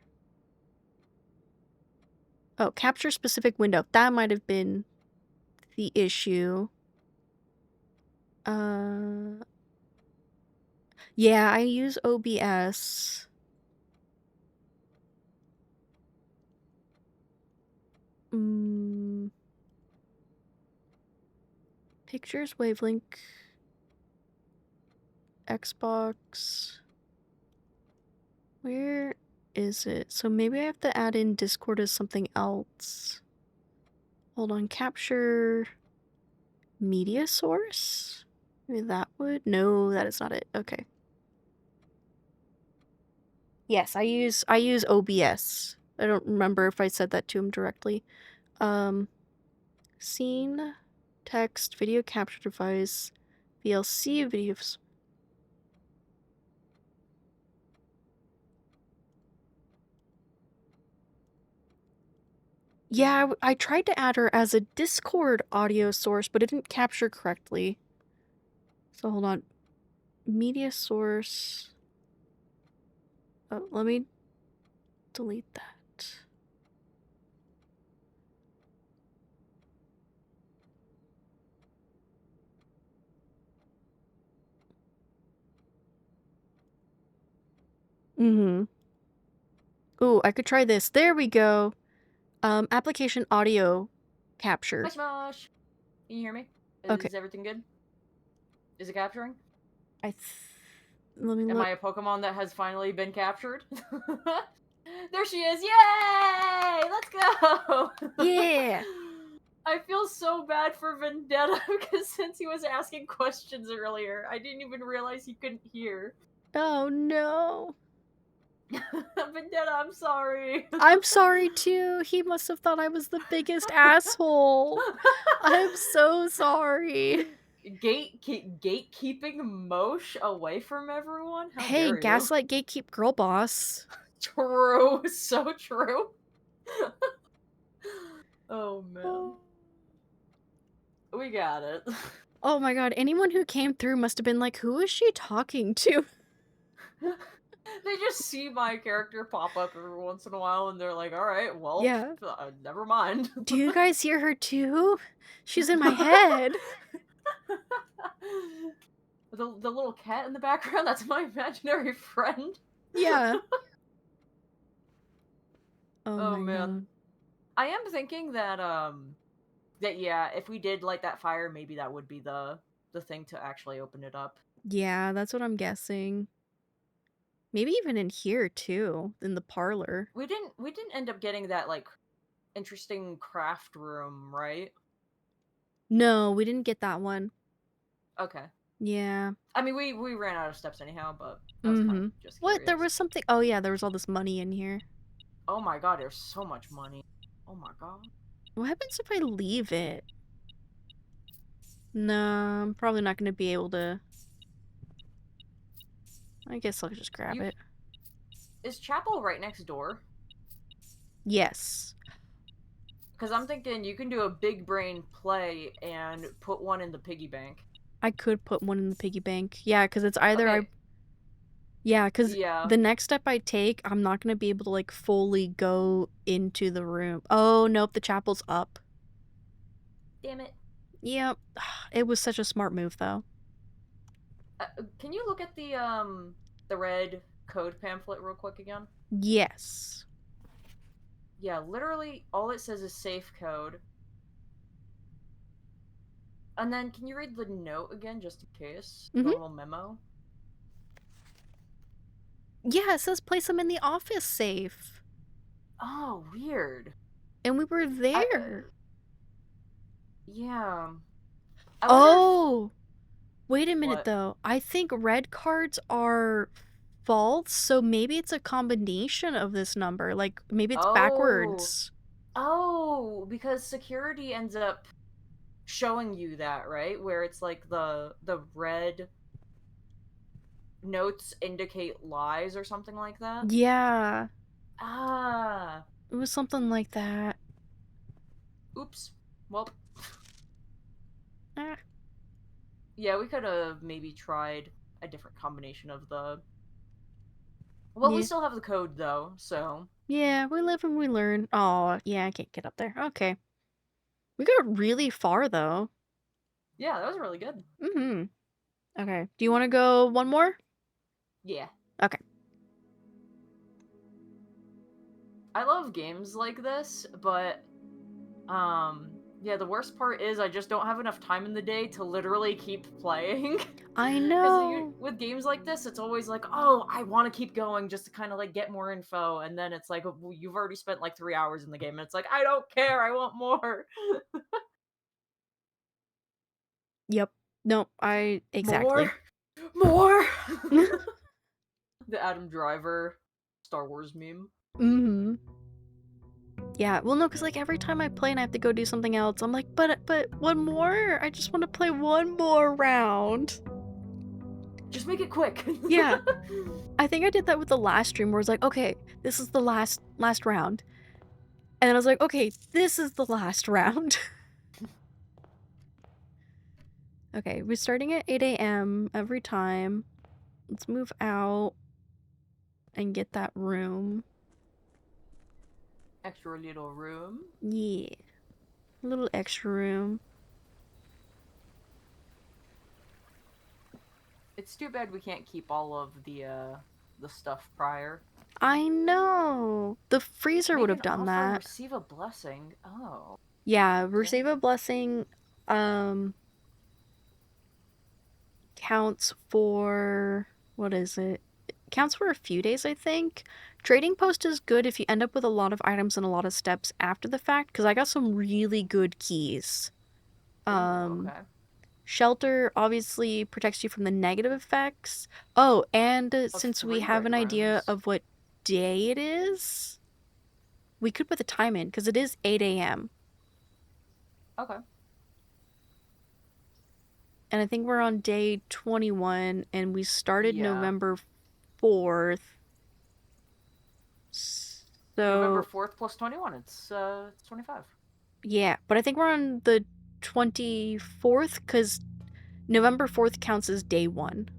Oh, capture specific window. That might have been the issue. Yeah, I use OBS. Pictures, wavelength, Xbox. Where is it? So maybe I have to add in Discord as something else. Hold on, capture media source? Maybe that would? No, that is not it. Okay. Yes, I use OBS. I don't remember if I said that to him directly. Scene, text, video capture device, VLC videos. Yeah, I tried to add her as a Discord audio source, but it didn't capture correctly. So hold on. Media source. Oh, let me delete that. Mm-hmm. Ooh, I could try this. There we go. Application audio capture. Mosh mosh. Can you hear me? Okay. Is everything good? Is it capturing? Let me look. Am I a Pokemon that has finally been captured? There she is! Yay! Let's go! Yeah! I feel so bad for Vendetta because since he was asking questions earlier, I didn't even realize he couldn't hear. Oh no. Vendetta, I'm sorry. I'm sorry too. He must have thought I was the biggest asshole. I'm so sorry. Gatekeeping Mosh away from everyone? How Hey, dare you? gaslight gatekeep girl boss. True, so true. Oh man. Oh. We got it. Oh my god, anyone who came through must have been like, who is she talking to? They just see my character pop up every once in a while and they're like, alright, well, Yeah. never mind. Do you guys hear her too? She's in my head. The little cat in the background, that's my imaginary friend. Yeah. Oh Oh my man. god. I am thinking that yeah, if we did light that fire, maybe that would be the thing to actually open it up. Yeah, that's what I'm guessing. Maybe even in here too, in the parlor. We didn't end up getting that like interesting craft room, right? No, we didn't get that one. Okay. Yeah. I mean, we ran out of steps anyhow, but I was kind of Mm-hmm. just What? There curious. was something. Oh yeah, there was all this money in here. Oh my god, there's so much money. Oh my god. What happens if I leave it? No, I'm probably not gonna be able to. I guess I'll just grab You it. is chapel right next door? Yes. Because I'm thinking you can do a big brain play and put one in the piggy bank. I could put one in the piggy bank. Yeah, because it's either I. Okay, Yeah, because yeah. the next step I take, I'm not gonna be able to like fully go into the room. Oh nope, the chapel's up. Damn it. Yep. It was such a smart move though. Can you look at the red code pamphlet real quick again? Yes. Yeah, literally all it says is safe code. And then can you read the note again just in case? The Mm-hmm. little memo? Yeah, it says place them in the office safe. Oh, weird. And we were I there. yeah. I wonder if Oh, wait a minute what? though. I think red cards are false, so maybe it's a combination of this number. Like maybe it's Oh. backwards. Oh, because security ends up showing you that, right? Where it's like the red notes indicate lies or something like that. Yeah, Ah. it was something like that. Oops. Well, Ah, yeah, we could have maybe tried a different combination of the. Well, we yeah. still have the code though, so Yeah, we live and we learn. Oh, yeah, I can't get up there. Okay. We got really far though. yeah, that was really good. Mm-hmm. Okay. Do you want to go one more? Yeah. Okay. I love games like this, but yeah, the worst part is I just don't have enough time in the day to literally keep playing. I Because know. with games like this, it's always like, oh, I want to keep going just to kind of like get more info, and then it's like, well, you've already spent like 3 hours in the game, and it's like, I don't care, I want more, Yep. No, I more, exactly. more. The Adam Driver Star Wars meme. Mm-hmm. Yeah, well, no, because like every time I play and I have to go do something else, I'm like, but one more. I just want to play one more round. Just make it quick. Yeah, I think I did that with the last stream where I was like, okay, this is the last round, and then I was like, okay, this is the last round. Okay, we're starting at 8 a.m. every time. Let's move out and get that room. Extra little room. Yeah, a little extra room. It's too bad we can't keep all of the stuff prior. I know. The freezer would Make have an done offer and that. receive a blessing. Oh, Yeah, okay. receive a blessing um counts for what is it? It counts for a few days, I think. Trading post is good if you end up with a lot of items and a lot of steps after the fact, because I got some really good keys. Ooh, Um okay. Shelter obviously protects you from the negative effects. Oh, and Of since we three have red an idea rooms. of what day it is, we could put the time in because it is 8 a.m. Okay. And I think we're on day 21 and we started Yeah. November 4th. November So 4th plus 21. It's 25. yeah, but I think we're on the 24th because November 4th counts as day 1.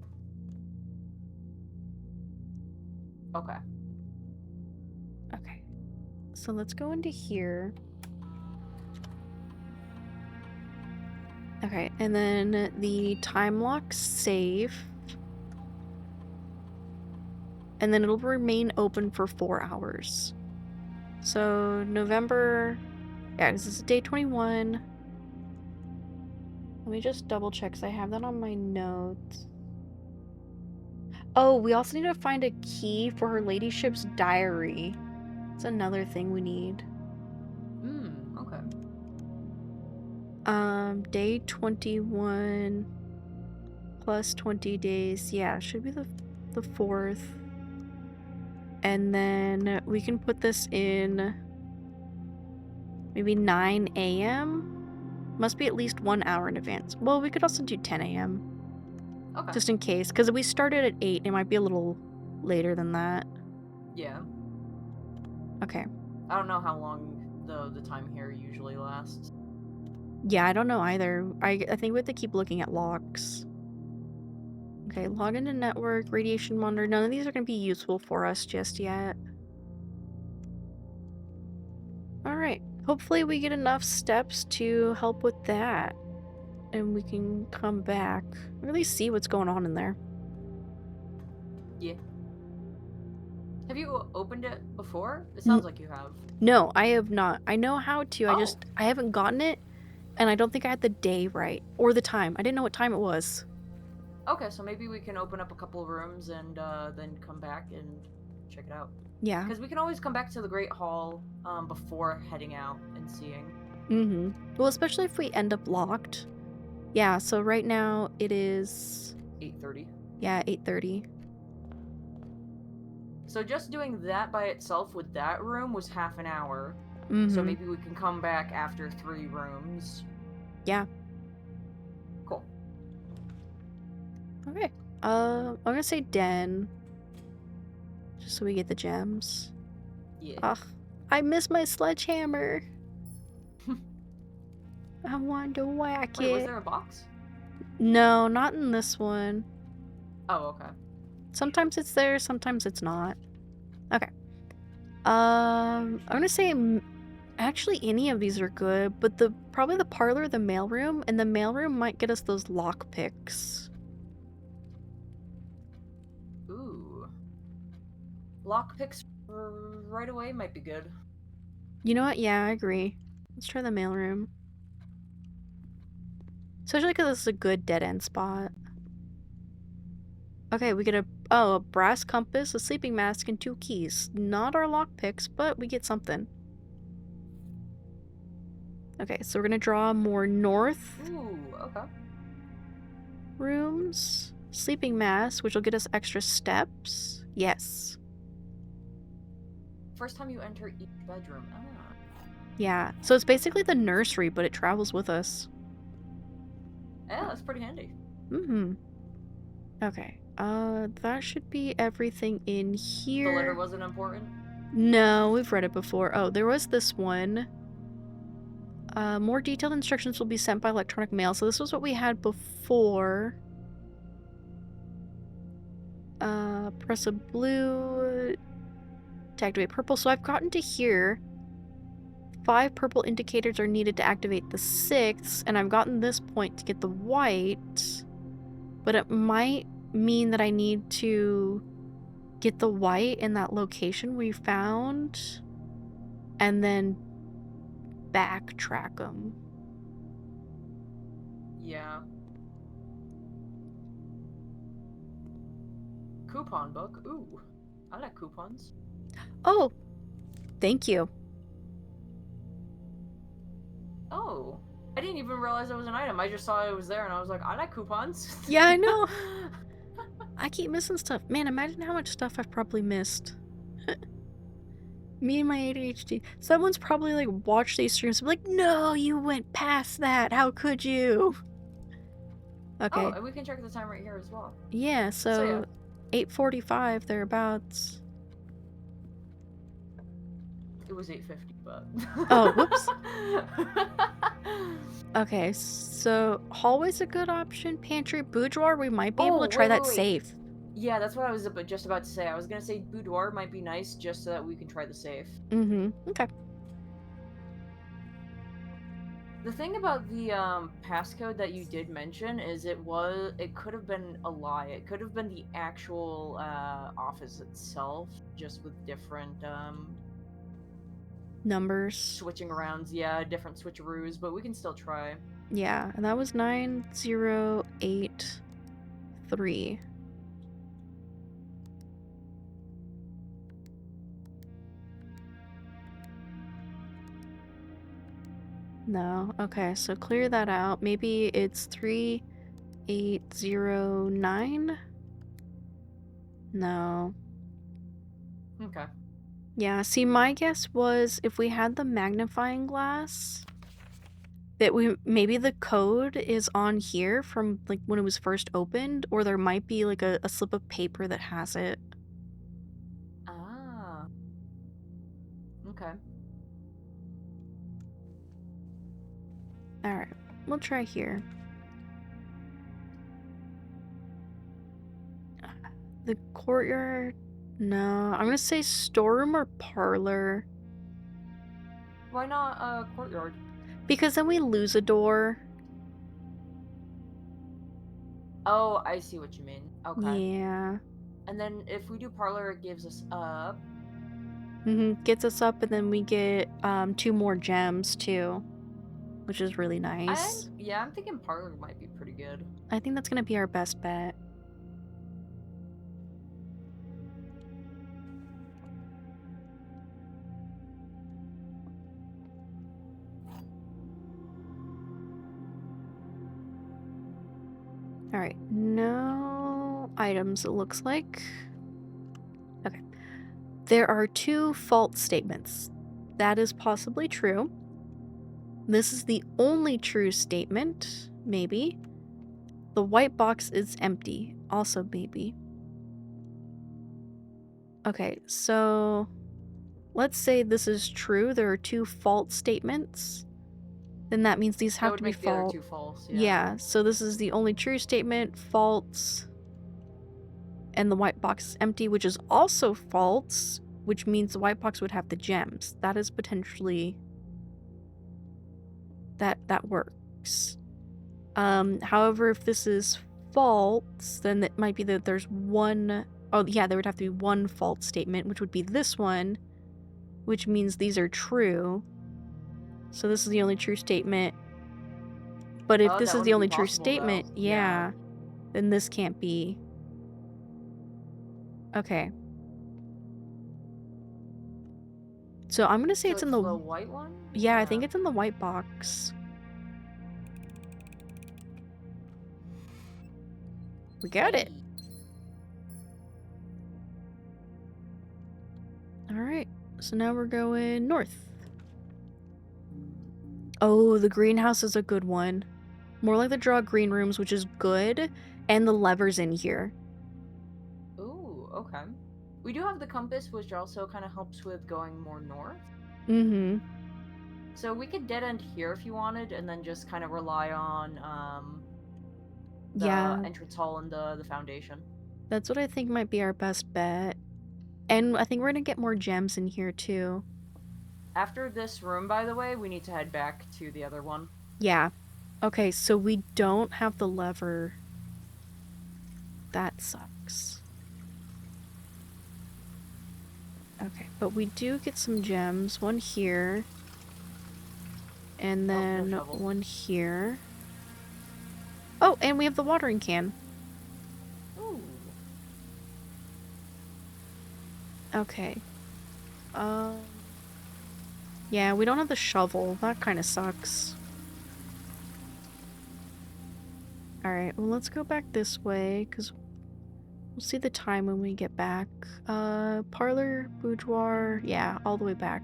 Okay. Okay. So let's go into here. Okay, and then the time lock save. And then it'll remain open for 4 hours. So November, yeah, this is day 21. Let me just double check because I have that on my notes. Oh, we also need to find a key for her ladyship's diary. It's another thing we need. Okay. Day 21 plus 20 days. Yeah, should be the 4th. And then we can put this in maybe 9 a.m. Must be at least 1 hour in advance. Well, we could also do 10 a.m. Okay. Just in case, because we started at 8, it might be a little later than that. Yeah. Okay. I don't know how long the time here usually lasts. Yeah, I don't know either. I think we have to keep looking at logs. Okay, log into network, radiation monitor. None of these are going to be useful for us just yet. Alright. Hopefully we get enough steps to help with that. And we can come back. Really see what's going on in there. Yeah. Have you opened it before? It sounds like you have. No, I have not. I know how to. Oh. I haven't gotten it. And I don't think I had the day right. Or the time. I didn't know what time it was. Okay, so maybe we can open up a couple of rooms and then come back and check it out. Yeah. Because we can always come back to the Great Hall before heading out and seeing. Mm-hmm. Well, especially if we end up locked. Yeah, so right now it is 8:30. Yeah, 8:30. So just doing that by itself with that room was half an hour. Mm-hmm. So maybe we can come back after 3 rooms. Yeah. Cool. Okay. I'm gonna say den. Just so we get the gems. Yeah. Ugh. I miss my sledgehammer. I want to whack Wait, it. was there a box? No, not in this one. Oh, okay. Sometimes it's there, sometimes it's not. Okay. I'm gonna say actually any of these are good, but probably the parlor, the mailroom, and the mailroom might get us those lockpicks. Ooh. Lockpicks right away might be good. You know what? Yeah, I agree. Let's try the mailroom. Especially because this is a good dead-end spot. Okay, we get a brass compass, a sleeping mask, and 2 keys. Not our lockpicks, but we get something. Okay, so we're gonna draw more north Ooh, okay. rooms. Sleeping mask, which will get us extra steps. Yes. First time you enter each bedroom. Ah. Yeah, so it's basically the nursery, but it travels with us. Yeah, that's pretty handy. Mm-hmm. Okay, that should be everything in here. The letter wasn't important? No, we've read it before. Oh, there was this one. More detailed instructions will be sent by electronic mail. So this was what we had before. Press a blue to activate purple. So I've gotten to here. 5 purple indicators are needed to activate the 6th, and I've gotten this point to get the white. But it might mean that I need to get the white in that location we found, and then backtrack them. Yeah. Coupon book. Ooh. I like coupons. Oh, thank you. Oh. I didn't even realize it was an item. I just saw it was there and I was like, I like coupons. Yeah, I know. I keep missing stuff. Man, imagine how much stuff I've probably missed. Me and my ADHD. Someone's probably like watched these streams and be like, no, you went past that. How could you? Okay. Oh, and we can check the time right here as well. Yeah, so yeah. 8:45 thereabouts. It was 8:50, but. Oh, whoops. Okay, so hallway's a good option. Pantry, boudoir, we might be able Oh, to try wait, wait, that wait. safe. Yeah, that's what I was just about to say. I was gonna say boudoir might be nice just so that we can try the safe. Okay. The thing about the passcode that you did mention is it could have been a lie. It could have been the actual office itself, just with different Numbers. switching arounds. Yeah, different switcheroos, but we can still try. Yeah, and that was 9083. No. Okay, so clear that out. Maybe it's 3809? No. Okay. Yeah, see, my guess was if we had the magnifying glass, that maybe the code is on here from like when it was first opened, or there might be like a slip of paper that has it. Ah. Okay. Alright, we'll try here. The courtyard? No, I'm gonna say storeroom or parlor. Why not courtyard? Because then we lose a door. Oh, I see what you mean. Okay. Yeah. And then if we do parlor, it gives us up. Gets us up, and then we get 2 more gems too, which is really nice. Yeah, I'm thinking parlor might be pretty good. I think that's gonna be our best bet. Alright, no items, it looks like. Okay. There are 2 false statements. That is possibly true. This is the only true statement, maybe. The white box is empty, also maybe. Okay, so let's say this is true. There are 2 false statements. Then that means these That have would to be make the other false. two false, yeah. Yeah, so this is the only true statement, false, and the white box is empty, which is also false, which means the white box would have the gems. That is potentially... that works. However, if this is false, then it might be that there's one... Oh, yeah, there would have to be one false statement, which would be this one, which means these are true. So this is the only true statement. But if this That is the wouldn't be only true possible, though. statement, yeah, then this can't be. Okay. So I'm gonna say So it's in the white one? Yeah, I think it's in the white box. We got it. Alright, so now we're going north. Oh, the greenhouse is a good one. More like the draw green rooms, which is good, and the levers in here. Ooh, okay. We do have the compass, which also kind of helps with going more north. So we could dead end here if you wanted, and then just kind of rely on the entrance hall and the foundation. That's what I think might be our best bet. And I think we're gonna get more gems in here too. After this room, by the way, we need to head back to the other one. Yeah. Okay, so we don't have the lever. That sucks. Okay, but we do get some gems. One here. And then one here. Oh, and we have the watering can. Ooh. Okay. Yeah, we don't have the shovel. That kind of sucks. Alright, well, let's go back this way, because we'll see the time when we get back. Parlor, boudoir, yeah, all the way back.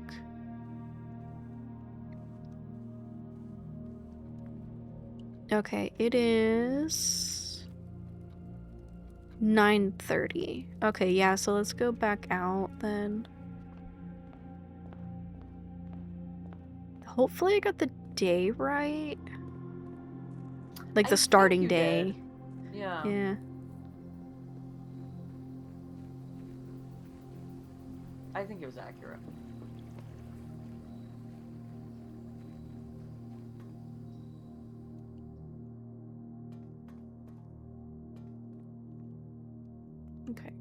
Okay, it is 9:30. Okay, yeah, so let's go back out then. Hopefully I got the day right. Like I the think starting you did. day. Yeah. Yeah. I think it was accurate. Okay.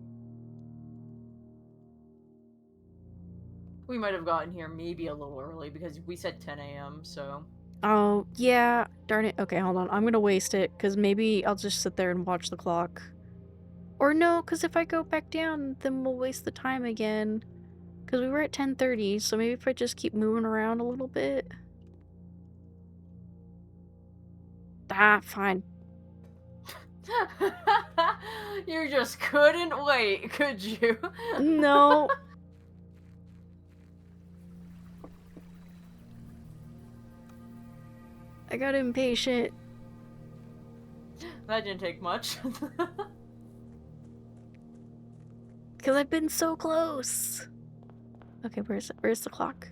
We might have gotten here maybe a little early because we said 10 a.m., so... Oh, yeah. Darn it. Okay, hold on. I'm gonna waste it, because maybe I'll just sit there and watch the clock. Or no, because if I go back down, then we'll waste the time again. Because we were at 10:30, so maybe if I just keep moving around a little bit. Ah, fine. You just couldn't wait, could you? No. I got impatient. That didn't take much. Because I've been so close. Okay, where's the clock?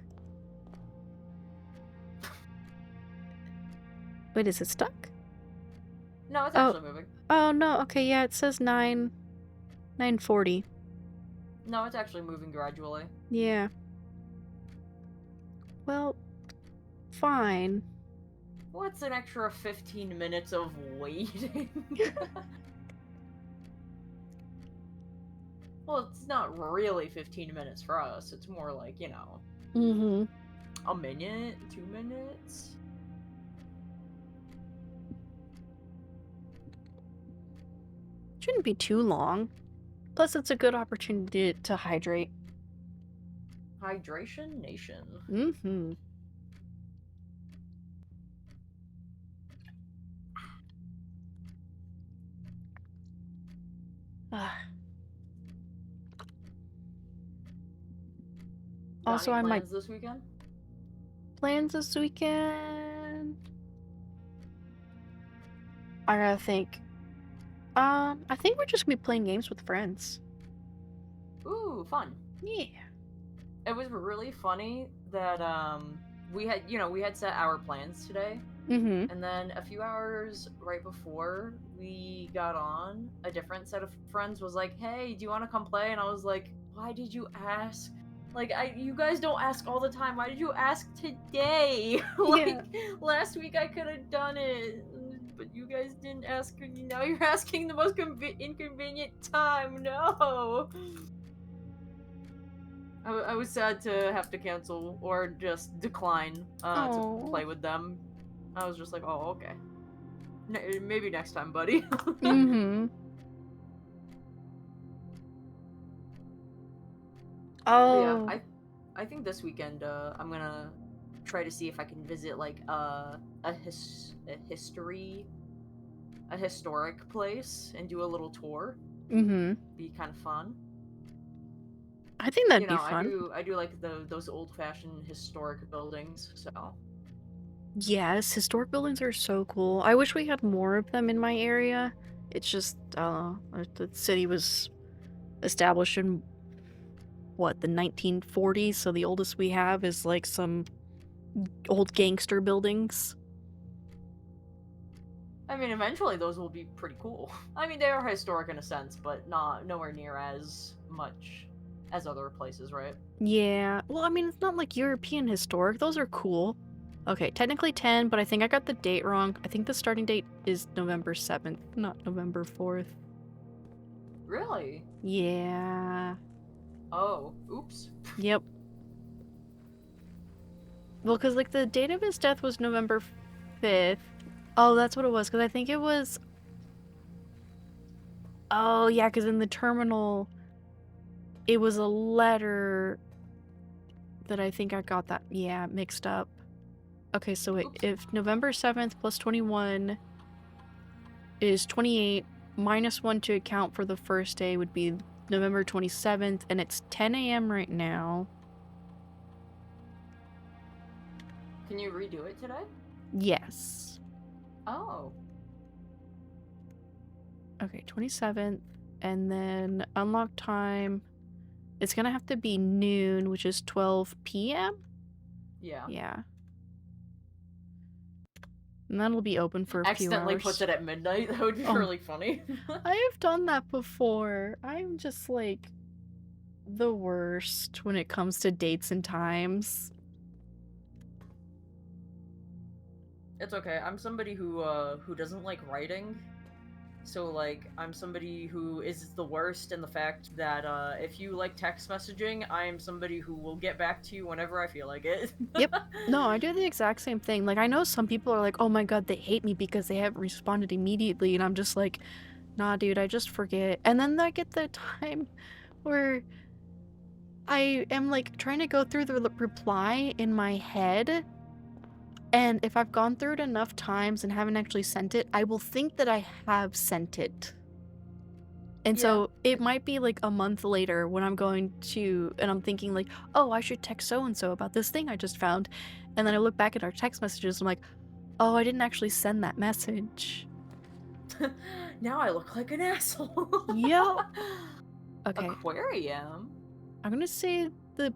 Wait, is it stuck? No, it's Oh, actually moving. oh no. Okay, yeah, it says 9:40. No, it's actually moving gradually. Yeah. Well, fine. What's an extra 15 minutes of waiting? Well, it's not really 15 minutes for us. It's more like, you know, Mm-hmm. a minute, 2 minutes. Shouldn't be too long. Plus, it's a good opportunity to hydrate. Hydration Nation. Mm-hmm. Got Also, any I might plans this weekend? plans this weekend. I gotta think. I think we're just gonna be playing games with friends. Ooh, fun. Yeah. It was really funny that we had set our plans today, Mm-hmm. and then a few hours right before we got on, a different set of friends was like, "Hey, do you want to come play?" And I was like, "Why did you ask? Like, you guys don't ask all the time. Why did you ask today? Yeah. Like last week I could have done it, but you guys didn't ask. Now you're asking the most inconvenient time. No." I was sad to have to cancel or just decline to Oh. play with them. I was just like, oh, okay. Maybe next time, buddy. Mm-hmm. But yeah, Oh. I think this weekend I'm gonna try to see if I can visit like a historic place and do a little tour. Mm-hmm. Be kind of fun. I think that'd You be know, fun. I do like those old fashioned historic buildings. So Yes, historic buildings are so cool. I wish we had more of them in my area. It's just, the city was established in, what, the 1940s, so the oldest we have is like some old gangster buildings. I mean, eventually those will be pretty cool. I mean, they are historic in a sense, but not nowhere near as much as other places, right? Yeah, well, I mean, it's not like European historic. Those are cool. Okay, technically 10, but I think I got the date wrong. I think the starting date is November 7th, not November 4th. Really? Yeah. Oh, oops. Yep. Well, because, like, the date of his death was November 5th. Oh, that's what it was, because I think it was... Oh, yeah, because in the terminal, it was a letter that I think I got that, yeah, mixed up. Okay, so wait, Oops. if November 7th plus 21 is 28, minus 1 to account for the first day would be November 27th, and it's 10 a.m. right now. Can you redo it today? Yes. Oh. Okay, 27th, and then unlock time. It's gonna have to be noon, which is 12 p.m.? Yeah. Yeah. And that'll be open for a few Accidentally puts hours. it at midnight. That would be Oh, really funny. I have done that before. I'm just like the worst when it comes to dates and times. It's okay. I'm somebody who doesn't like writing. So like I'm somebody who is the worst in the fact that if you like text messaging, I am somebody who will get back to you whenever I feel like it. Yep. No, I do the exact same thing. Like, I know some people are like, oh my god, they hate me because they haven't responded immediately. And I'm just like, nah, dude, I just forget. And then I get the time where I am like trying to go through the reply in my head. And if I've gone through it enough times and haven't actually sent it, I will think that I have sent it. And Yeah. so it might be like a month later when I'm going to, and I'm thinking like, oh, I should text so-and-so about this thing I just found. And then I look back at our text messages and I'm like, oh, I didn't actually send that message. Now I look like an asshole. Yep. Okay. Aquarium? I'm gonna say the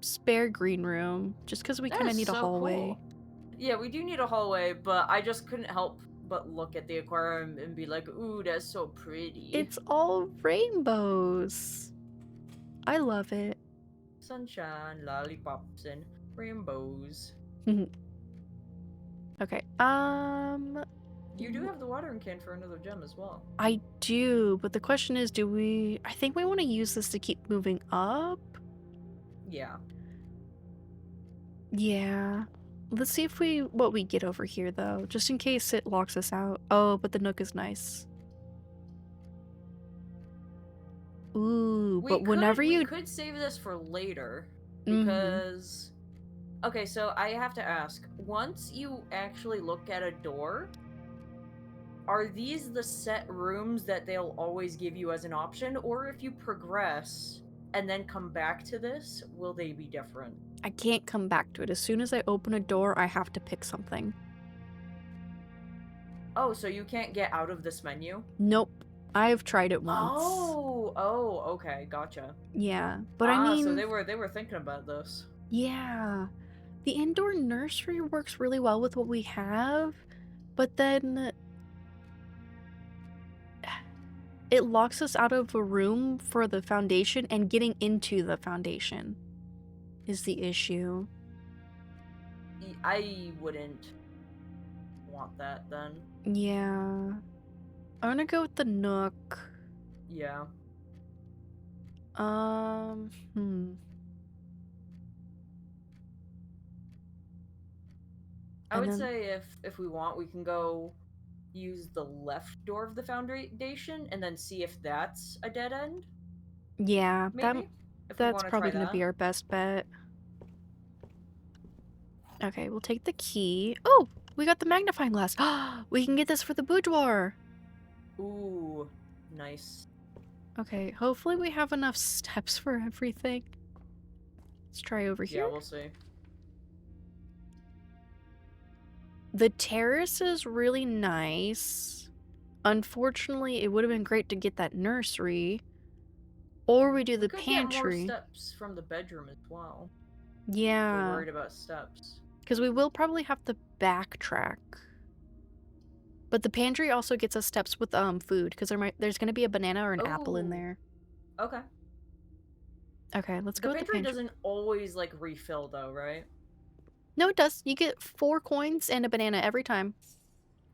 spare green room, just because we That kind of is need a so hallway. cool. Yeah, we do need a hallway, but I just couldn't help but look at the aquarium and be like, ooh, that's so pretty. It's all rainbows. I love it. Sunshine, lollipops, and rainbows. Okay, You do have the watering can for another gem as well. I do, but the question is, I think we want to use this to keep moving up? Yeah. Yeah. Let's see what we get over here, though, just in case it locks us out. Oh, but the nook is nice. Ooh, but whenever We you... could save this for later Mm-hmm. because okay, so I have to ask, once you actually look at a door, are these the set rooms that they'll always give you as an option, or if you progress and then come back to this, will they be different? I can't come back to it. As soon as I open a door, I have to pick something. Oh, so you can't get out of this menu? Nope. I've tried it once. Oh, okay, gotcha. Yeah, but I Ah, so mean, they were thinking about this. yeah. The indoor nursery works really well with what we have, but then it locks us out of a room for the foundation, and getting into the foundation is the issue. I wouldn't want that then. Yeah. I'm gonna go with the nook. Yeah. Hmm. I And would then, say if we want, we can go use the left door of the foundation and then see if that's a dead end. yeah, Maybe if we that's want to try probably gonna that. be our best bet. Okay, we'll take the key. Oh, we got the magnifying glass. We can get this for the boudoir. Ooh, nice. Okay, hopefully we have enough steps for everything. Let's try over Yeah, here. we'll see. The terrace is really nice. Unfortunately, it would have been great to get that nursery. Or we do We the could get more pantry. steps from the bedroom as well. If we're Yeah, worried about steps. because we will probably have to backtrack. But the pantry also gets us steps with food, because there's going to be a banana or an apple in Oh, there. okay. Okay, let's The go with the pantry pantry. doesn't always like refill though, right? No, it does. You get 4 coins and a banana every time.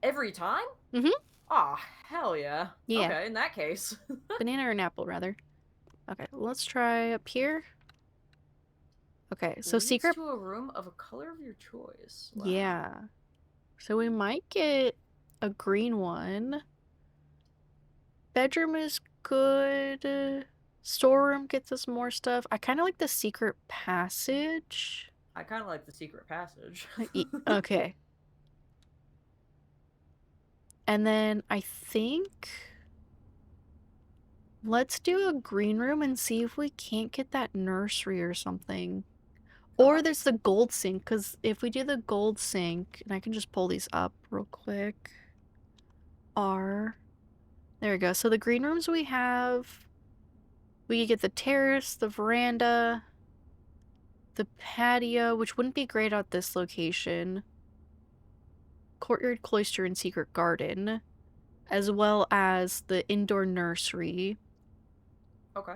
Every time? Mm-hmm. Ah, hell yeah. Yeah, Okay, in that case. banana or an apple, rather. Okay, let's try up here. Okay, so Leads secret... to a room of a color of your choice. Wow. Yeah. So we might get a green one. Bedroom is good. Storeroom gets us more stuff. I kind of like the secret passage. I kind of like the secret passage. Okay. And then I think... Let's do a green room and see if we can't get that nursery or something. Or Okay. there's the gold sink, because if we do the gold sink, and I can just pull these up real quick. There we go. So the green rooms we have... We could get the terrace, the veranda, the patio, which wouldn't be great at this location. courtyard, cloister, and secret garden, as well as the indoor nursery. Okay.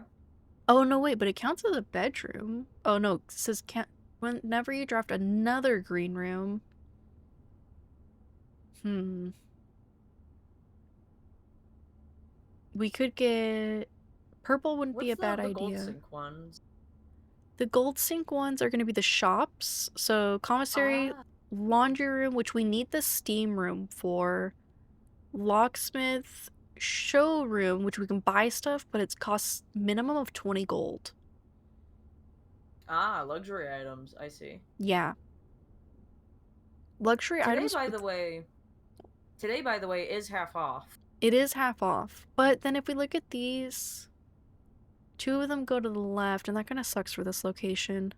Oh, no, wait, but it counts as a bedroom. Oh, no, it says whenever you draft another green room. We could get... Purple wouldn't be What's a bad the gold idea. sink ones? The gold sink ones are going to be the shops. So, commissary, Ah. laundry room, which we need the steam room for. Locksmith, showroom, which we can buy stuff, but it's costs minimum of 20 gold. Ah, luxury items. I see. Yeah. Luxury Today, items by with... the way, today, by the way, is half off. It is half off. But then if we look at these, 2 of them go to the left, and that kind of sucks for this location.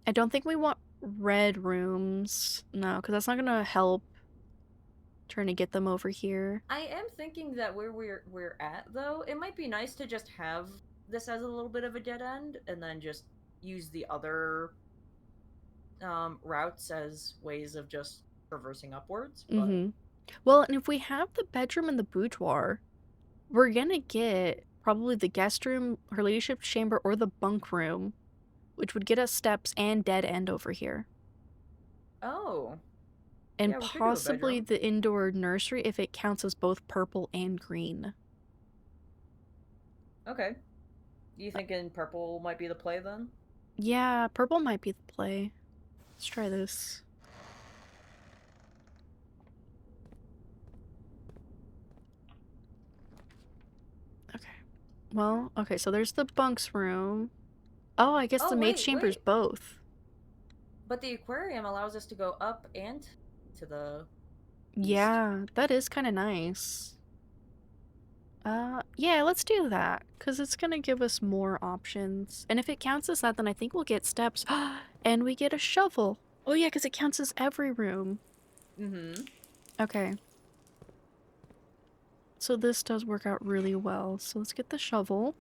I don't think we want red rooms. No, because that's not going to help trying to get them over here. I am thinking that where we're at though, it might be nice to just have this as a little bit of a dead end, and then just use the other routes as ways of just traversing upwards. But Well, and if we have the bedroom and the boudoir, we're gonna get probably the guest room, her ladyship's chamber, or the bunk room, which would get us steps and dead end over here. oh, And yeah, we could do a possibly bedroom. the indoor nursery if it counts as both purple and green. Okay, you thinking purple might be the play then? Yeah, purple might be the play. Let's try this. Okay. Well, okay, so there's the bunks room. Oh, I guess the Oh maid's wait, chamber's wait. both. But the aquarium allows us to go up and to the east. Yeah, that is kind of nice. Yeah, let's do that, because it's gonna give us more options. And if it counts as that, then I think we'll get steps. And we get a shovel. Oh yeah, because it counts as every room. Mm-hmm. Okay. So this does work out really well. So let's get the shovel.